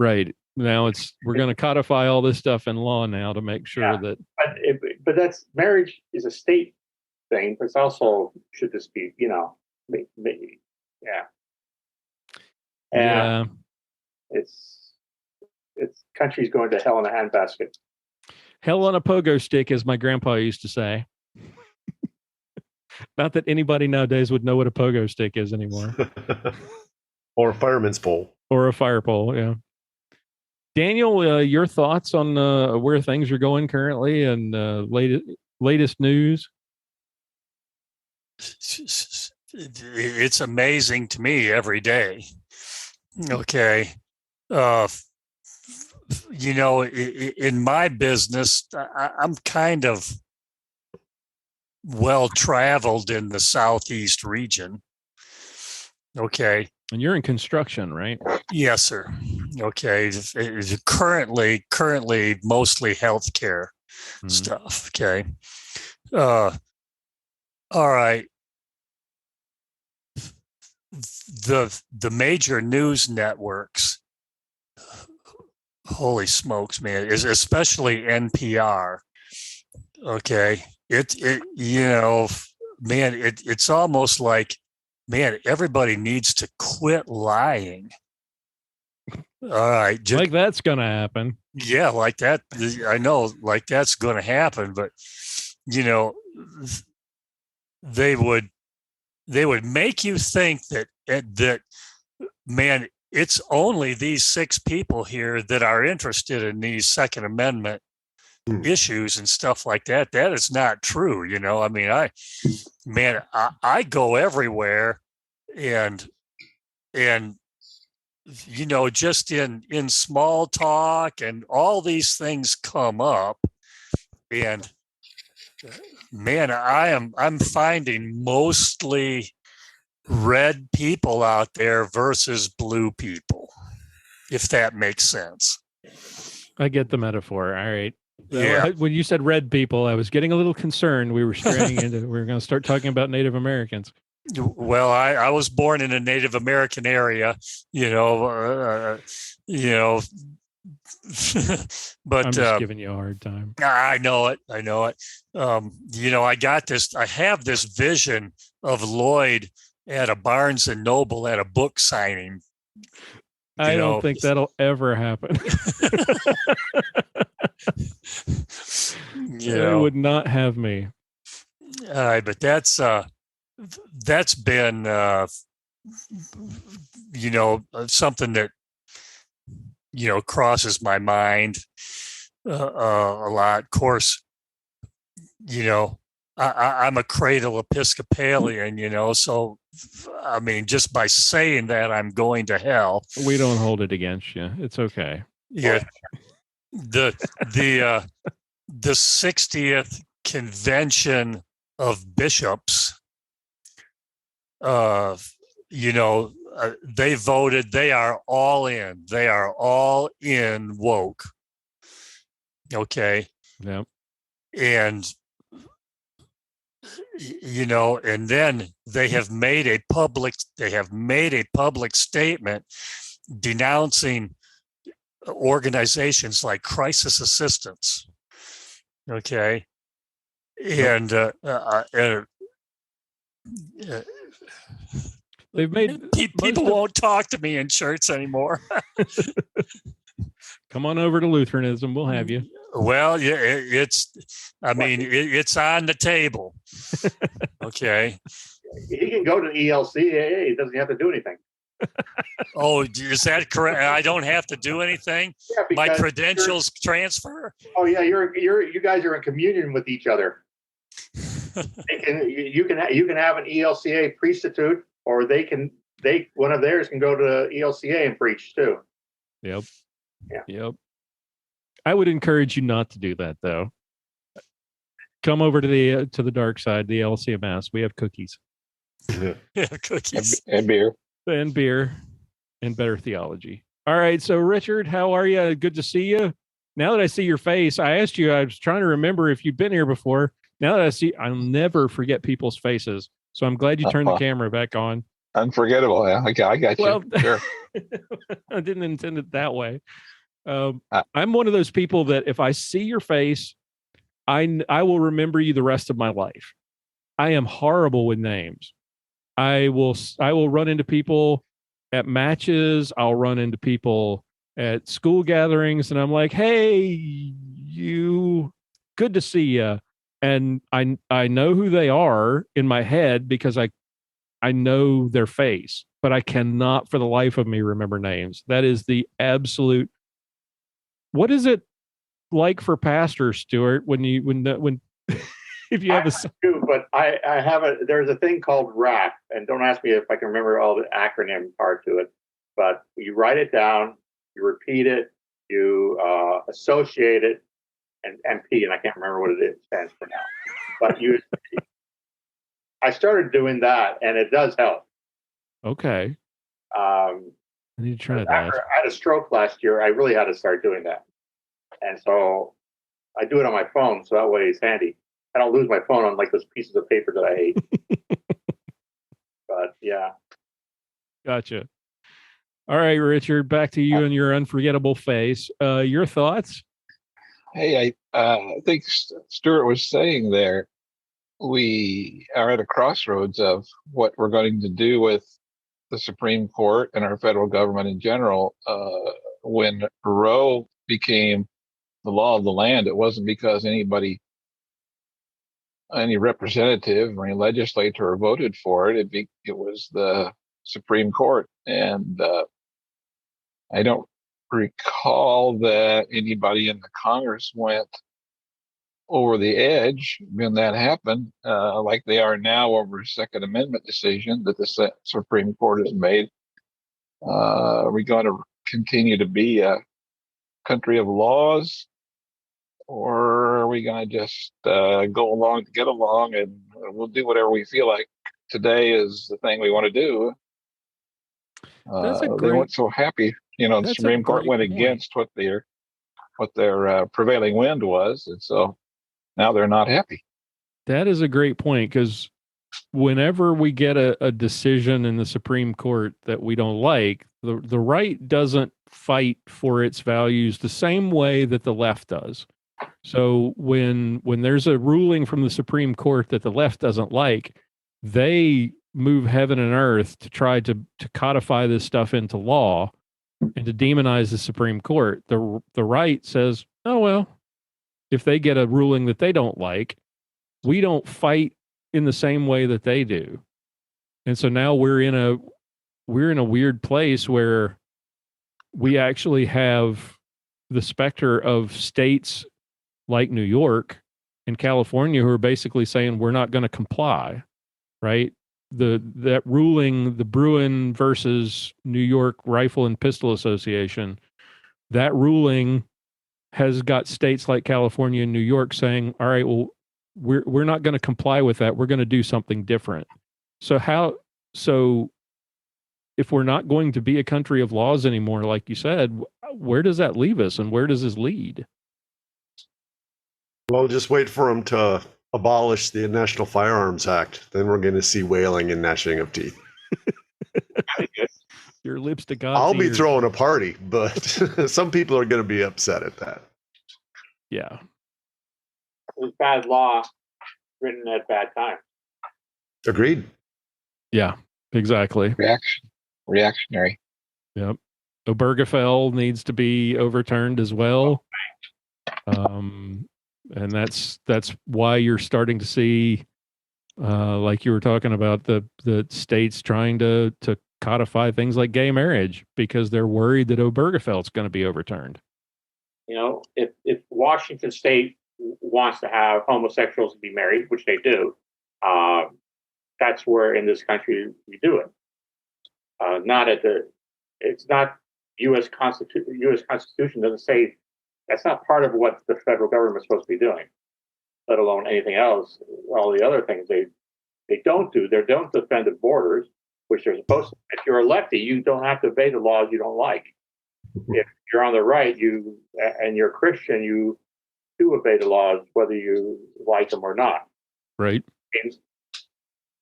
Right. Now we're going to codify all this stuff in law now to make sure that. But that's marriage is a state thing, but it's also should this be, maybe, yeah. And it's country's going to hell in a handbasket. Hell on a pogo stick, as my grandpa used to say. Not that anybody nowadays would know what a pogo stick is anymore. Or a fireman's pole. Or a fire pole, yeah. Daniel, your thoughts on where things are going currently and latest news? It's amazing to me every day. Okay. In my business, I'm kind of well traveled in the Southeast region. Okay. And you're in construction, right? Yes, sir. Okay. It's currently mostly healthcare stuff. Okay. All right. The major news networks, holy smokes, man, is especially NPR. Okay. It's almost like, man, everybody needs to quit lying. All right. Like that's going to happen. Yeah, like that. I know, like that's going to happen, but they would make you think that man, it's only these 6 people here that are interested in these Second Amendment issues and stuff like that. That is not true. I mean, I go everywhere and just in small talk and all these things come up, and man, I'm finding mostly red people out there versus blue people, if that makes sense. I get the metaphor. All right. Yeah. When you said red people, I was getting a little concerned. We were straying into, we were going to start talking about Native Americans. Well, I was born in a Native American area, but I'm just giving you a hard time. I know it. I have this vision of Lloyd at a Barnes and Noble at a book signing. I don't think that'll ever happen. They would not have me. All right, but that's been something that crosses my mind a lot. Of course, I'm a cradle Episcopalian, so I mean, just by saying that, I'm going to hell. We don't hold it against you. It's okay. Yeah. The 60th convention of bishops, they voted, they are all in. They are all in woke. Okay. Yep. And and then they have made a public statement denouncing organizations like Crisis Assistance. Okay. And they've made people won't talk to me in church anymore. Come on over to Lutheranism. We'll have you. Well, yeah, it's on the table. Okay. He can go to ELCAA. He doesn't have to do anything. Oh, is that correct? I don't have to do anything? Yeah, my credentials transfer? Oh yeah, you guys are in communion with each other. You can have an ELCA priesthood, or one of theirs can go to ELCA and preach too. Yep. Yeah. Yep. I would encourage you not to do that, though. Come over to the dark side, the LCMS. We have cookies. Yeah, cookies and beer. And beer and better theology. All right. So, Richard, how are you? Good to see you. Now that I see your face, I asked you, I was trying to remember if you'd been here before. Now that I see, I'll never forget people's faces. So I'm glad you turned the camera back on. Unforgettable. Yeah. Okay, I got you. Well, sure. I didn't intend it that way. I'm one of those people that if I see your face, I will remember you the rest of my life. I am horrible with names. I will run into people at matches. I'll run into people at school gatherings, and I'm like, "Hey, you, good to see you." And I know who they are in my head because I know their face, but I cannot for the life of me remember names. That is the absolute. What is it like for pastors, Stuart, when if you have but I have there's a thing called graft, and don't ask me if I can remember all the acronym part to it, but you write it down, you repeat it, you associate it, and MP, and I can't remember what it stands for now, but I started doing that, and it does help. Okay. Um, I need to try that. after I had a stroke last year, I really had to start doing that. And so I do it on my phone, so that way it's handy. I don't lose my phone on like those pieces of paper that I hate. But yeah. Gotcha. All right, Richard, back to you and your unforgettable face. Your thoughts? Hey, I think Stuart was saying there, we are at a crossroads of what we're going to do with the Supreme Court and our federal government in general. When Roe became the law of the land, it wasn't because any representative or any legislator voted for it. It was the Supreme Court. And I don't recall that anybody in the Congress went over the edge when that happened, like they are now over a Second Amendment decision that the Supreme Court has made. Are we going to continue to be a country of laws, or are we going to just go along to get along, and we'll do whatever we feel like today is the thing we want to do? They weren't so happy. The Supreme Court went against what their prevailing wind was, and so now they're not happy. That is a great point, because whenever we get a decision in the Supreme Court that we don't like, the right doesn't fight for its values the same way that the left does. So when there's a ruling from the Supreme Court that the left doesn't like, they move heaven and earth to try to codify this stuff into law and to demonize the Supreme Court. The right says, oh, well, if they get a ruling that they don't like, we don't fight in the same way that they do. And so now we're in a weird place where we actually have the specter of states like New York and California who are basically saying we're not going to comply, right? That ruling, the Bruin versus New York Rifle and Pistol Association, that ruling has got states like California and New York saying, all right, well, we're not going to comply with that. We're going to do something different. So if we're not going to be a country of laws anymore, like you said, where does that leave us, and where does this lead? Well, just wait for them to abolish the National Firearms Act. Then we're going to see wailing and gnashing of teeth. Your lips to God's I'll be ears. throwing a party, but some people are going to be upset at that. Yeah. It was bad law written at bad time. Agreed. Yeah, exactly. Reactionary. Yep. Obergefell needs to be overturned as well. And that's why you're starting to see, like you were talking about, the states trying to codify things like gay marriage because they're worried that Obergefell's going to be overturned. If Washington State wants to have homosexuals be married, which they do, that's where in this country we do it. It's not U.S. Constitution. U.S. Constitution doesn't say that's not part of what the federal government is supposed to be doing, let alone anything else. All the other things they don't do. They don't defend the borders, which they're supposed to. If you're a lefty, you don't have to obey the laws you don't like. If you're on the right, and you're Christian, you do obey the laws whether you like them or not. Right.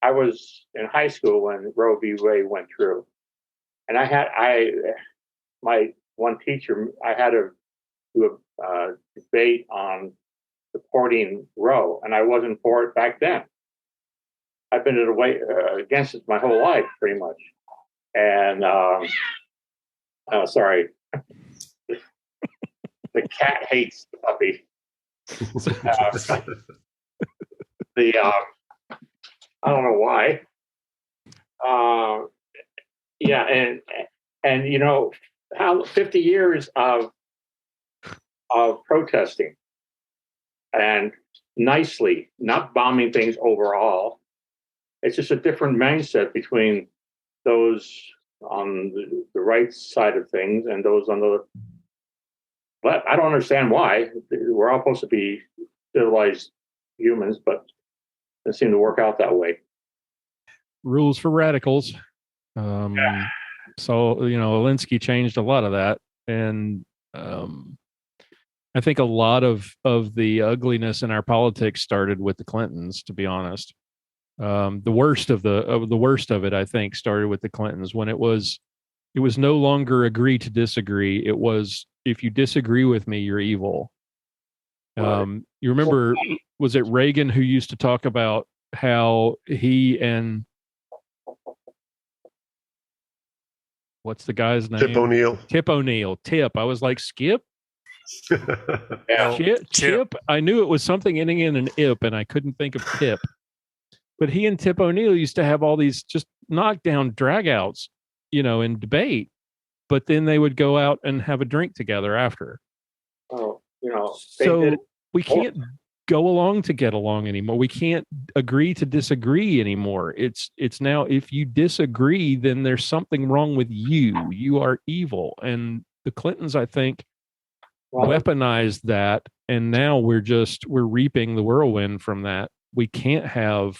I was in high school when Roe v. Wade went through, and my one teacher, I had to do a debate on supporting Roe, and I wasn't for it back then. I've been against it my whole life, pretty much. And sorry, the cat hates the puppy. I don't know why. Yeah, and how 50 years of protesting and nicely not bombing things overall. It's just a different mindset between those on the right side of things and those on the left. I don't understand why. We're all supposed to be civilized humans, but it seemed to work out that way. Rules for radicals. So, Alinsky changed a lot of that. And I think a lot of the ugliness in our politics started with the Clintons, to be honest. The worst of it, I think, started with the Clintons when it was no longer agree to disagree. It was, if you disagree with me, you're evil. You remember, was it Reagan who used to talk about how he and what's the guy's name? Tip O'Neill. Tip. I was like, Skip? Yeah. Chip. I knew it was something ending in an ip, and I couldn't think of Tip. But he and Tip O'Neill used to have all these just knockdown dragouts, in debate. But then they would go out and have a drink together after. Oh, so we can't go along to get along anymore. We can't agree to disagree anymore. It's now, if you disagree, then there's something wrong with you. You are evil. And the Clintons, I think, weaponized that, and now we're reaping the whirlwind from that. We can't have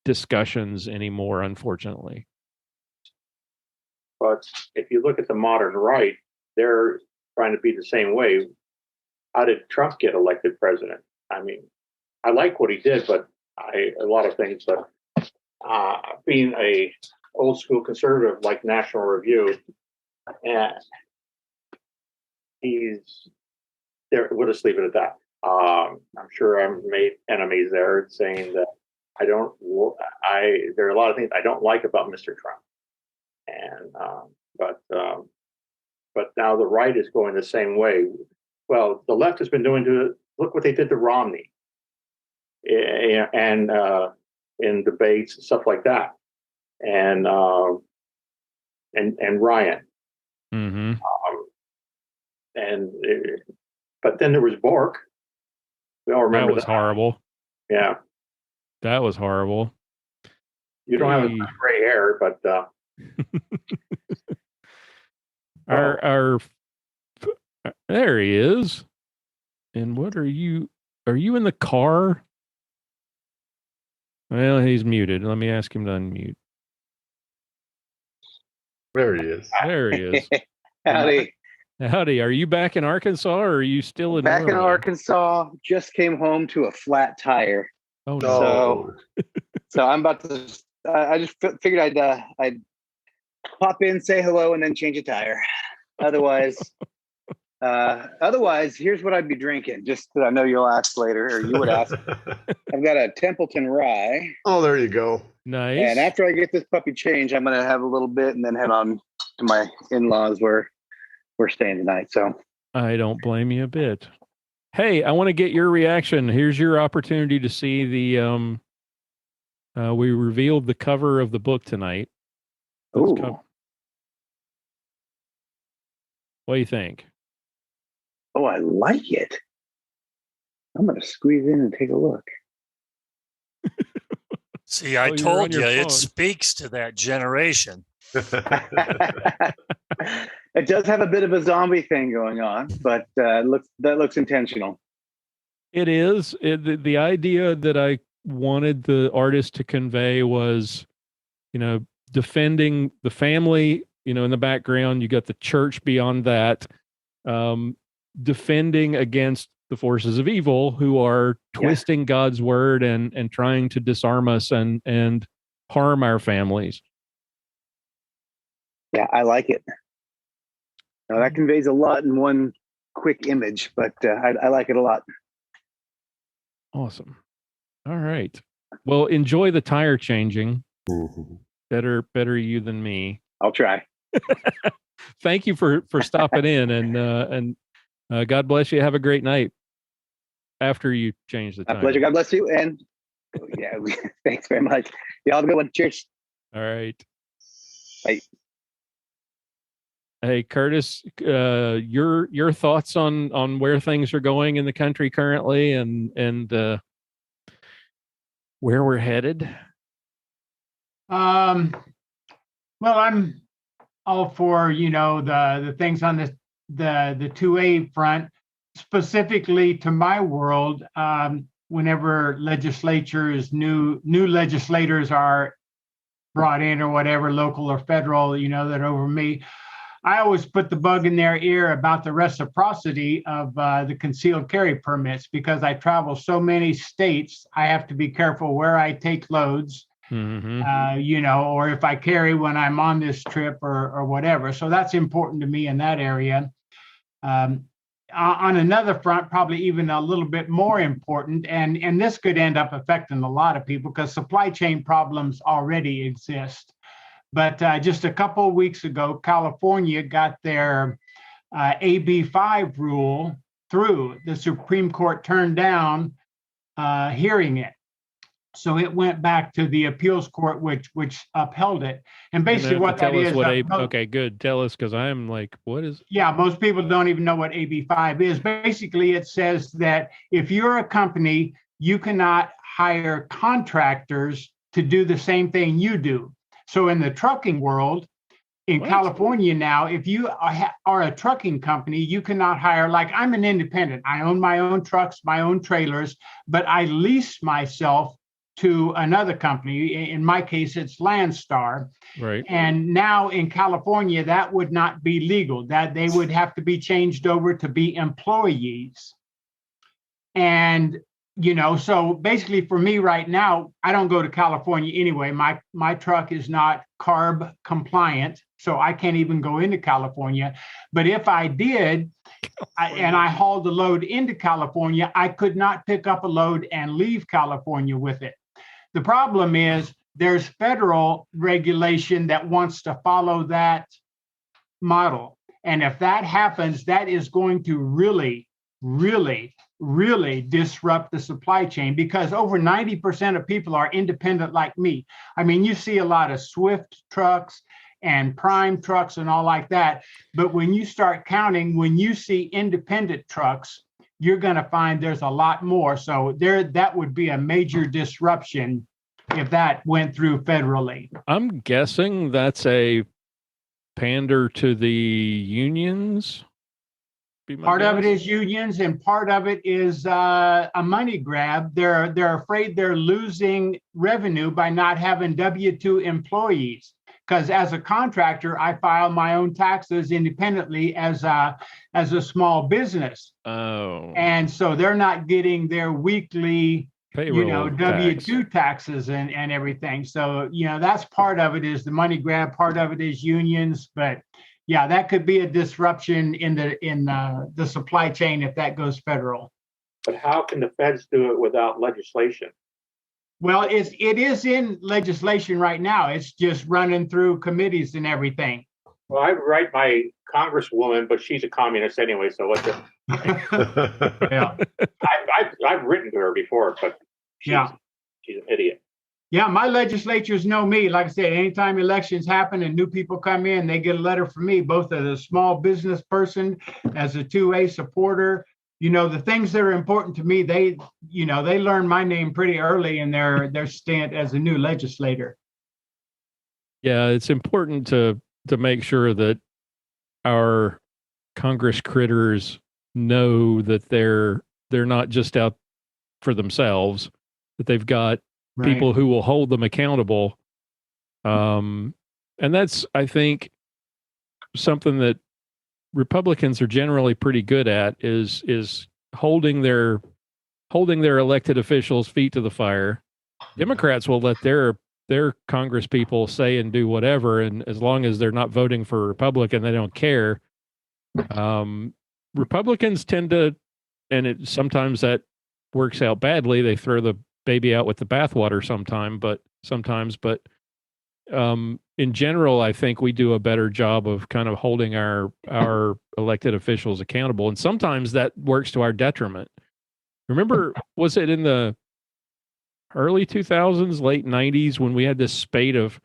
discussions anymore, unfortunately. But if you look at the modern right, they're trying to be the same way. How did Trump get elected president? I mean, I like what he did, but a lot of things. But being a old school conservative like National Review, and he's there. We'll just leave it at that. I'm sure I've made enemies there, saying that there are a lot of things I don't like about Mr. Trump, and but now the right is going the same way. Well, the left has been look what they did to Romney, and in debates and stuff like that, and Ryan. Mm-hmm. But then there was Bork. We all remember that was horrible. Yeah, that was horrible. You don't have enough gray hair, but our there he is. And what are you? Are you in the car? Well, he's muted. Let me ask him to unmute. There he is. There he is. Howdy. Howdy. Are you back in Arkansas, or are you still in back Norway? In Arkansas? Just came home to a flat tire. Oh no! So I'm about to. I just figured I'd pop in, say hello, and then change a tire. Otherwise, here's what I'd be drinking. Just because I know you'll ask later, or you would ask. I've got a Templeton Rye. Oh, there you go. Nice. And after I get this puppy changed, I'm gonna have a little bit, and then head on to my in-laws where we're staying tonight. So I don't blame you a bit. Hey, I want to get your reaction. Here's your opportunity to see the. We revealed the cover of the book tonight. Ooh. What do you think? Oh, I like it. I'm going to squeeze in and take a look. See, I told you, it speaks to that generation. It does have a bit of a zombie thing going on, but that looks intentional. It is. The idea that I wanted the artist to convey was, defending the family, in the background. You got the church beyond that, defending against the forces of evil who are twisting God's word and trying to disarm us and harm our families. Yeah, I like it. Now, that conveys a lot in one quick image, but I like it a lot. Awesome. All right. Well, enjoy the tire changing. Mm-hmm. Better you than me. I'll try. Thank you for stopping in, and God bless you. Have a great night after you change the tire. My pleasure. God bless you. And thanks very much. Y'all have a good one. Cheers. All right. Bye. Hey, Curtis, your thoughts on where things are going in the country currently, and where we're headed? Well, I'm all for the things on the 2A front, specifically to my world. Whenever new legislators are brought in or whatever, local or federal, that are over me. I always put the bug in their ear about the reciprocity of the concealed carry permits, because I travel so many states. I have to be careful where I take loads, or if I carry when I'm on this trip or whatever. So that's important to me in that area. On another front, probably even a little bit more important, and this could end up affecting a lot of people because supply chain problems already exist. But just a couple of weeks ago, California got their AB 5 rule through. The Supreme Court turned down hearing it. So it went back to the appeals court, which upheld it. And basically what that is. Okay, good. Tell us, because I'm like, what is? Yeah, most people don't even know what AB 5 is. Basically, it says that if you're a company, you cannot hire contractors to do the same thing you do. So in the trucking world, in California now, if you are a trucking company, you cannot hire, like I'm an independent. I own my own trucks, my own trailers, but I lease myself to another company. In my case, it's Landstar. Right. And now in California, that would not be legal, that they would have to be changed over to be employees. And so basically for me right now, I don't go to California anyway. My truck is not CARB compliant, so I can't even go into California. But if I did, and I hauled a load into California, I could not pick up a load and leave California with it. The problem is there's federal regulation that wants to follow that model. And if that happens, that is going to really, really, really disrupt the supply chain, because over 90% of people are independent like me. I mean, you see a lot of Swift trucks and Prime trucks and all like that. But when you start counting, when you see independent trucks, you're going to find there's a lot more. So that would be a major disruption if that went through federally. I'm guessing that's a pander to the unions. Part of it is unions, and part of it is a money grab. They're afraid they're losing revenue by not having W-2 employees. Because as a contractor, I file my own taxes independently as a small business. Oh. And so they're not getting their weekly payroll W-2 taxes and everything. So, that's part of it, is the money grab. Part of it is unions. But yeah, that could be a disruption in the supply chain if that goes federal. But how can the feds do it without legislation? Well, it is in legislation right now. It's just running through committees and everything. Well, I write my congresswoman, but she's a communist anyway. So what's it? Yeah, I've written to her before, but she's an idiot. Yeah, my legislatures know me. Like I said, anytime elections happen and new people come in, they get a letter from me, both as a small business person, as a 2A supporter. The things that are important to me, they learn my name pretty early in their stint as a new legislator. Yeah, it's important to make sure that our Congress critters know that they're not just out for themselves, that they've got people who will hold them accountable. And that's, I think, something that Republicans are generally pretty good at is holding their elected officials' feet to the fire. Democrats will let their Congress people say and do whatever, and as long as they're not voting for a Republican, they don't care. Republicans tend to, and sometimes that works out badly. They throw the baby out with the bathwater sometimes, but in general, I think we do a better job of kind of holding our elected officials accountable. And sometimes that works to our detriment. Remember, was it in the early 2000s, late 90s, when we had this spate of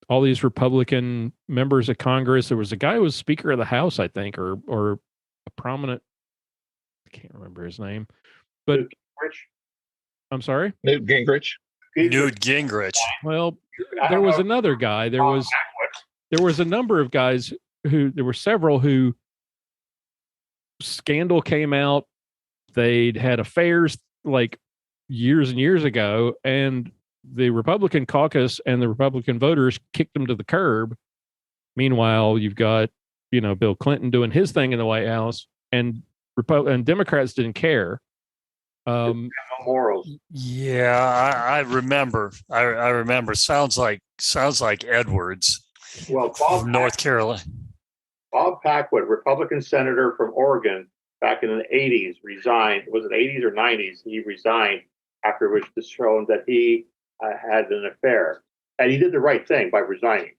all these Republican members of Congress? There was a guy who was Speaker of the House, I think, or a prominent, I can't remember his name, but I'm sorry? Newt Gingrich. Newt Gingrich. Well, there was another guy. There was a number of guys there were several who scandal came out. They'd had affairs like years and years ago, and the Republican caucus and the Republican voters kicked him to the curb. Meanwhile, you've got, Bill Clinton doing his thing in the White House, and Democrats didn't care. No morals. Yeah, I remember. I remember. Sounds like Edwards. Well, from North Carolina. Bob Packwood, Republican senator from Oregon, back in the 80s, resigned. Was it 80s or 90s? He resigned after it was shown that he had an affair, and he did the right thing by resigning.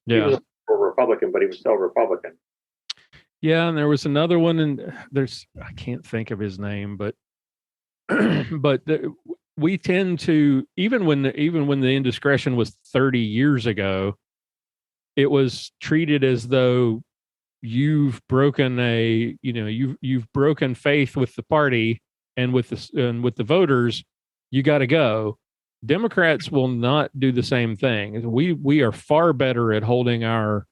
Yeah. He was a Republican, but he was still Republican. Yeah, and there was another one, and I can't think of his name, but we tend to, even when the indiscretion was 30 years ago, it was treated as though you've broken you've broken faith with the party and with the voters. You got to go. Democrats will not do the same thing. We are far better at holding our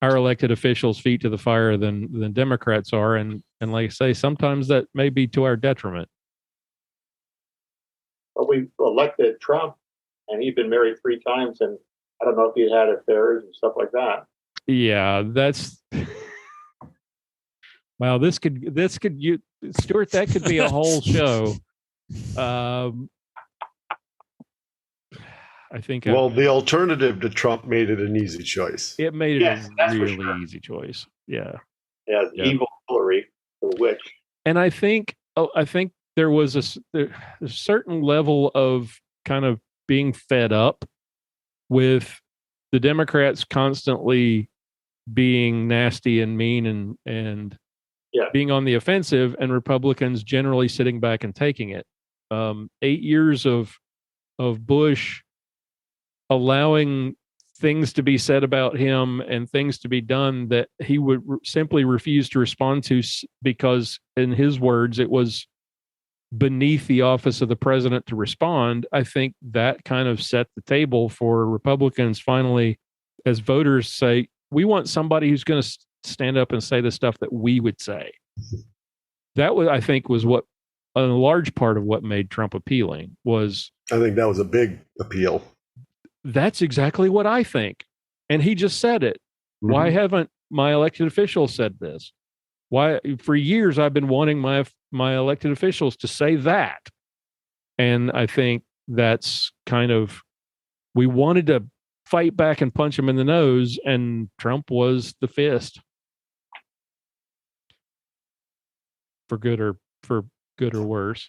elected officials' feet to the fire than Democrats are, and like I say, sometimes that may be to our detriment. But we elected Trump, and he'd been married 3 times, and I don't know if he'd had affairs and stuff like that. Yeah, that's wow. This could Stuart. That could be a whole show. I think. Well, the alternative to Trump made it an easy choice. It made it a really easy choice. Yeah. Yeah, evil Hillary, the witch. And I think there was a certain level of kind of being fed up with the Democrats constantly being nasty and mean and being on the offensive, and Republicans generally sitting back and taking it. 8 years of Bush allowing things to be said about him and things to be done that he would simply refuse to respond to because, in his words, it was beneath the office of the president to respond. I think that kind of set the table for Republicans finally, as voters say, we want somebody who's going to stand up and say the stuff that we would say. That was, I think, was what a large part of what made Trump appealing was. I think that was a big appeal. That's exactly what I think. And he just said it. Mm-hmm. Why haven't my elected officials said this? Why, for years, I've been wanting my elected officials to say that. And I think that's kind of, we wanted to fight back and punch him in the nose, and Trump was the fist. For good or worse.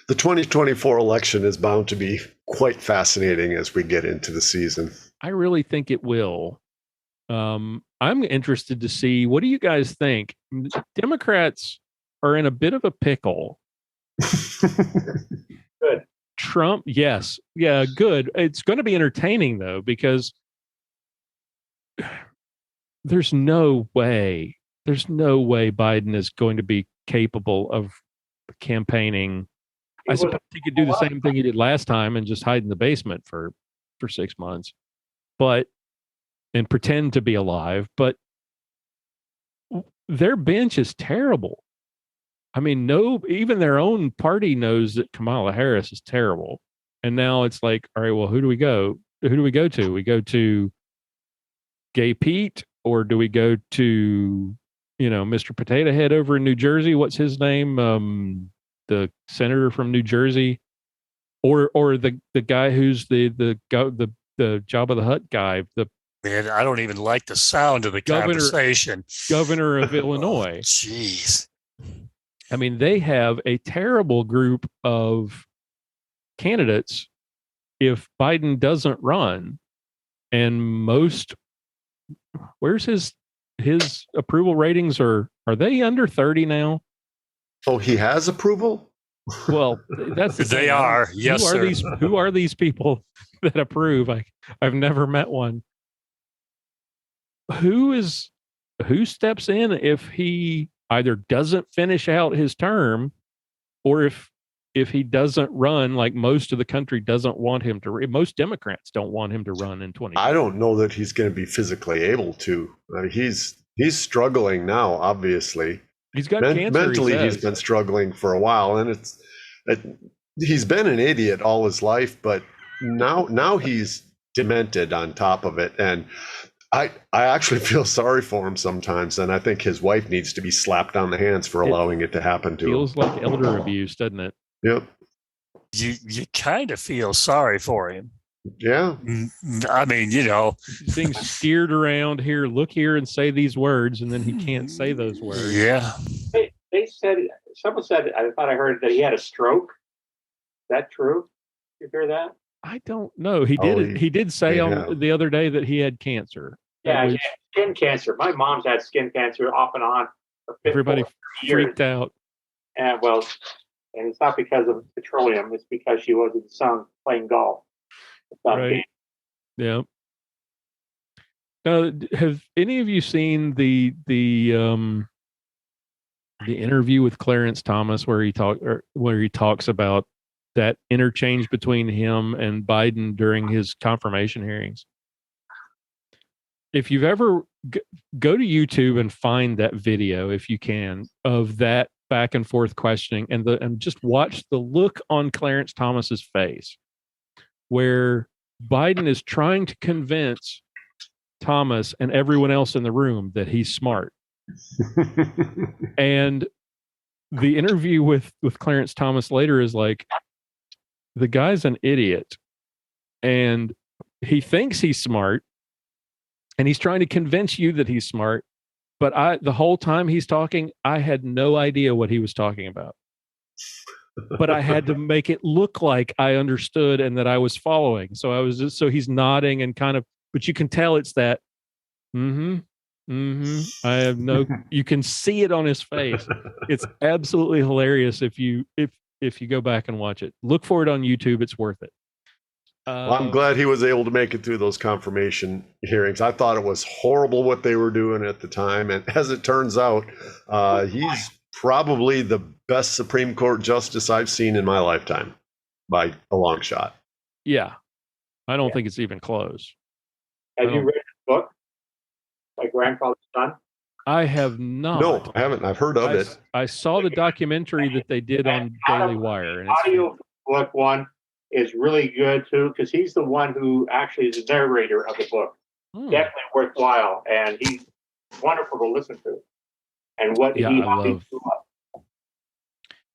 The 2024 election is bound to be quite fascinating as we get into the season. I really think it will. I'm interested to see, what do you guys think? Democrats are in a bit of a pickle. Good. Trump, yes. Yeah, good. It's going to be entertaining, though, because there's no way Biden is going to be capable of campaigning. I suppose he could do the same thing he did last time and just hide in the basement for 6 months, and pretend to be alive. But their bench is terrible. I mean, even their own party knows that Kamala Harris is terrible. And now it's like, all right, well, who do we go? Who do we go to? We go to Gay Pete, or do we go to, Mr. Potato Head over in New Jersey? What's his name? The senator from New Jersey, or the guy who's the Jabba the Hutt guy. Man, I don't even like the sound of the conversation. Governor of Illinois. Jeez. I mean, they have a terrible group of candidates if Biden doesn't run. And where's his approval ratings? Are they under 30 now? Oh, he has approval? Well, that's they are. Yes, sir. Who are these people that approve? I've never met one. Who steps in if he either doesn't finish out his term, or if he doesn't run, like most of the country doesn't want him to. Most Democrats don't want him to run in 2020. I don't know that he's going to be physically able to. I mean, he's struggling now, obviously. He's got cancer. Mentally, he's been struggling for a while, and he's been an idiot all his life, but now he's demented on top of it. And I actually feel sorry for him sometimes, and I think his wife needs to be slapped on the hands for allowing it to happen to him. Feels like elder abuse, doesn't it? Yep. You kind of feel sorry for him. Yeah. I mean, he's being steered around here, look here and say these words, and then he can't say those words. Yeah. They said, someone said, I thought I heard that he had a stroke. Is that true? You hear that? I don't know. He did say on the other day that he had cancer. Yeah, he had skin cancer. My mom's had skin cancer off and on. Everybody freaked out. And and it's not because of petroleum. It's because she was in the sun playing golf. Right. Yeah. Have any of you seen the interview with Clarence Thomas where he talks about that interchange between him and Biden during his confirmation hearings? If you've ever go to YouTube and find that video, if you can, of that back and forth questioning, and just watch the look on Clarence Thomas's face, where Biden is trying to convince Thomas and everyone else in the room that he's smart. And the interview with Clarence Thomas later is like, the guy's an idiot and he thinks he's smart and he's trying to convince you that he's smart. But the whole time he's talking, I had no idea what he was talking about. But I had to make it look like I understood and that I was following. So so he's nodding and kind of, but you can tell it's that, I have you can see it on his face. It's absolutely hilarious if you go back and watch it. Look for it on YouTube. It's worth it. Well, I'm glad he was able to make it through those confirmation hearings. I thought it was horrible what they were doing at the time. And as it turns out, he's probably the best Supreme Court justice I've seen in my lifetime by a long shot. Yeah. I don't think it's even close. Have you read the book, My Grandfather's Son? I have not. No, I haven't. I've heard of it. I saw the documentary that they did on Daily Wire. And audio book one is really good too, because he's the one who actually is the narrator of the book. Definitely worthwhile, and he's wonderful to listen to. And what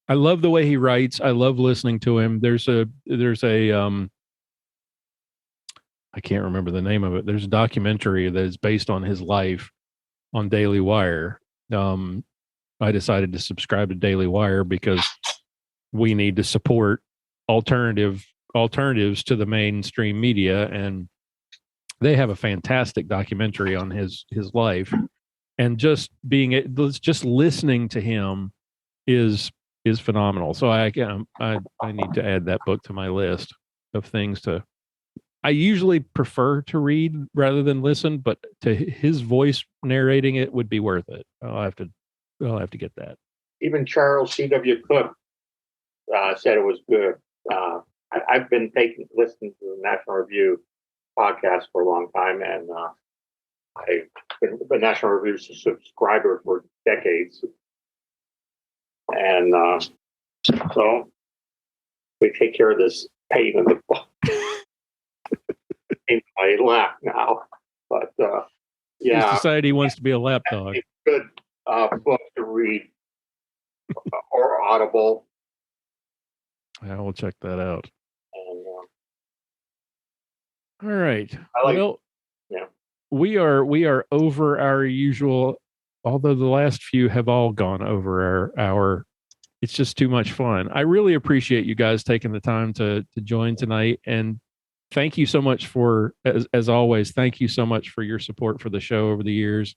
I love the way he writes. I love listening to him. There's a I can't remember the name of it. There's a documentary that is based on his life on Daily Wire. I decided to subscribe to Daily Wire because we need to support alternatives to the mainstream media, and they have a fantastic documentary on his life. And just listening to him is phenomenal. So I need to add that book to my list of things to. I usually prefer to read rather than listen, but to his voice narrating it would be worth it. I'll have to get that. Even Charles C.W. Cook said it was good. I've been listening to the National Review podcast for a long time, and I've been a National Review subscriber for decades. And so we take care of this pain in the butt. I laugh now, but yeah. He's decided he wants to be a lapdog. It's a good book to read or Audible. I will check that out. And, all right. Yeah. We are over our usual, although the last few have all gone over our it's just too much fun. I really appreciate you guys taking the time to join tonight, and thank you so much for, as always, thank you so much for your support for the show over the years.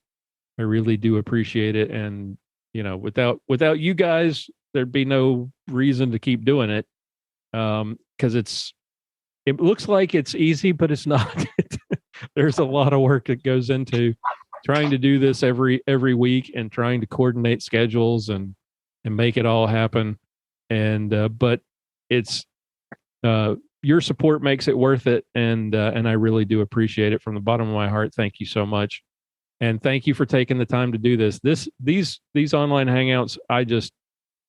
I really do appreciate it. And, without you guys, there'd be no reason to keep doing it. Cause it looks like it's easy, but it's not. There's a lot of work that goes into trying to do this every week and trying to coordinate schedules and make it all happen. And, but it's, your support makes it worth it. And I really do appreciate it from the bottom of my heart. Thank you so much. And thank you for taking the time to do this. These online hangouts,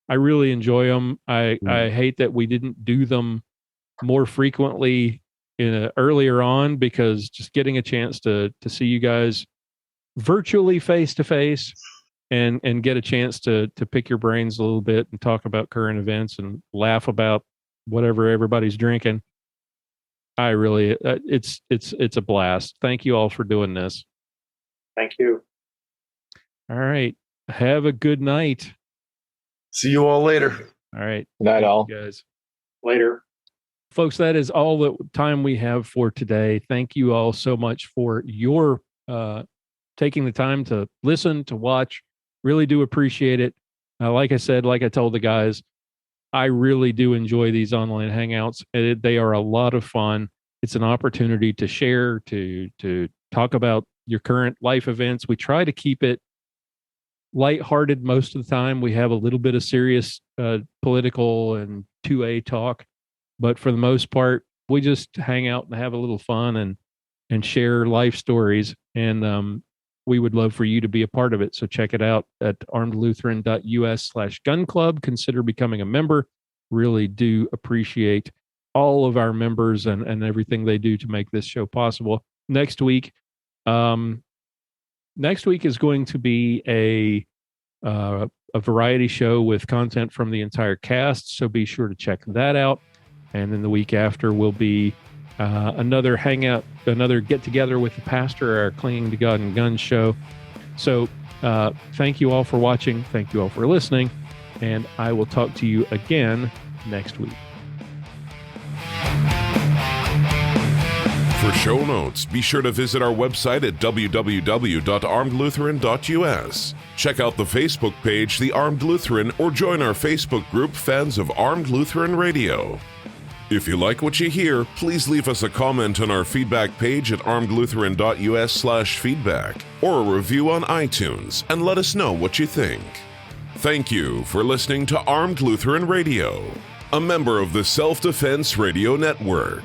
I really enjoy them. I hate that we didn't do them more frequently earlier on, because just getting a chance to see you guys virtually face to face and get a chance to pick your brains a little bit and talk about current events and laugh about whatever everybody's drinking. I really, it's a blast. Thank you all for doing this. Thank you. All right. Have a good night. See you all later. All right. Good night, all. Guys. Later. Folks, that is all the time we have for today. Thank you all so much for your taking the time to listen, to watch. Really do appreciate it. Like I said, like I told the guys, I really do enjoy these online hangouts. They are a lot of fun. It's an opportunity to share, to talk about your current life events. We try to keep it lighthearted most of the time. We have a little bit of serious political and 2A talk, but for the most part, we just hang out and have a little fun and share life stories. And we would love for you to be a part of it. So check it out at armedlutheran.us/gun club. Consider becoming a member. Really do appreciate all of our members and everything they do to make this show possible. Next week is going to be a variety show with content from the entire cast. So be sure to check that out. And then the week after will be another hangout, another get together with the pastor, our Clinging to God and Guns show. So thank you all for watching. Thank you all for listening. And I will talk to you again next week. For show notes, be sure to visit our website at www.armedlutheran.us. Check out the Facebook page, The Armed Lutheran, or join our Facebook group, Fans of Armed Lutheran Radio. If you like what you hear, please leave us a comment on our feedback page at armedlutheran.us/feedback or a review on iTunes and let us know what you think. Thank you for listening to Armed Lutheran Radio, a member of the Self-Defense Radio Network.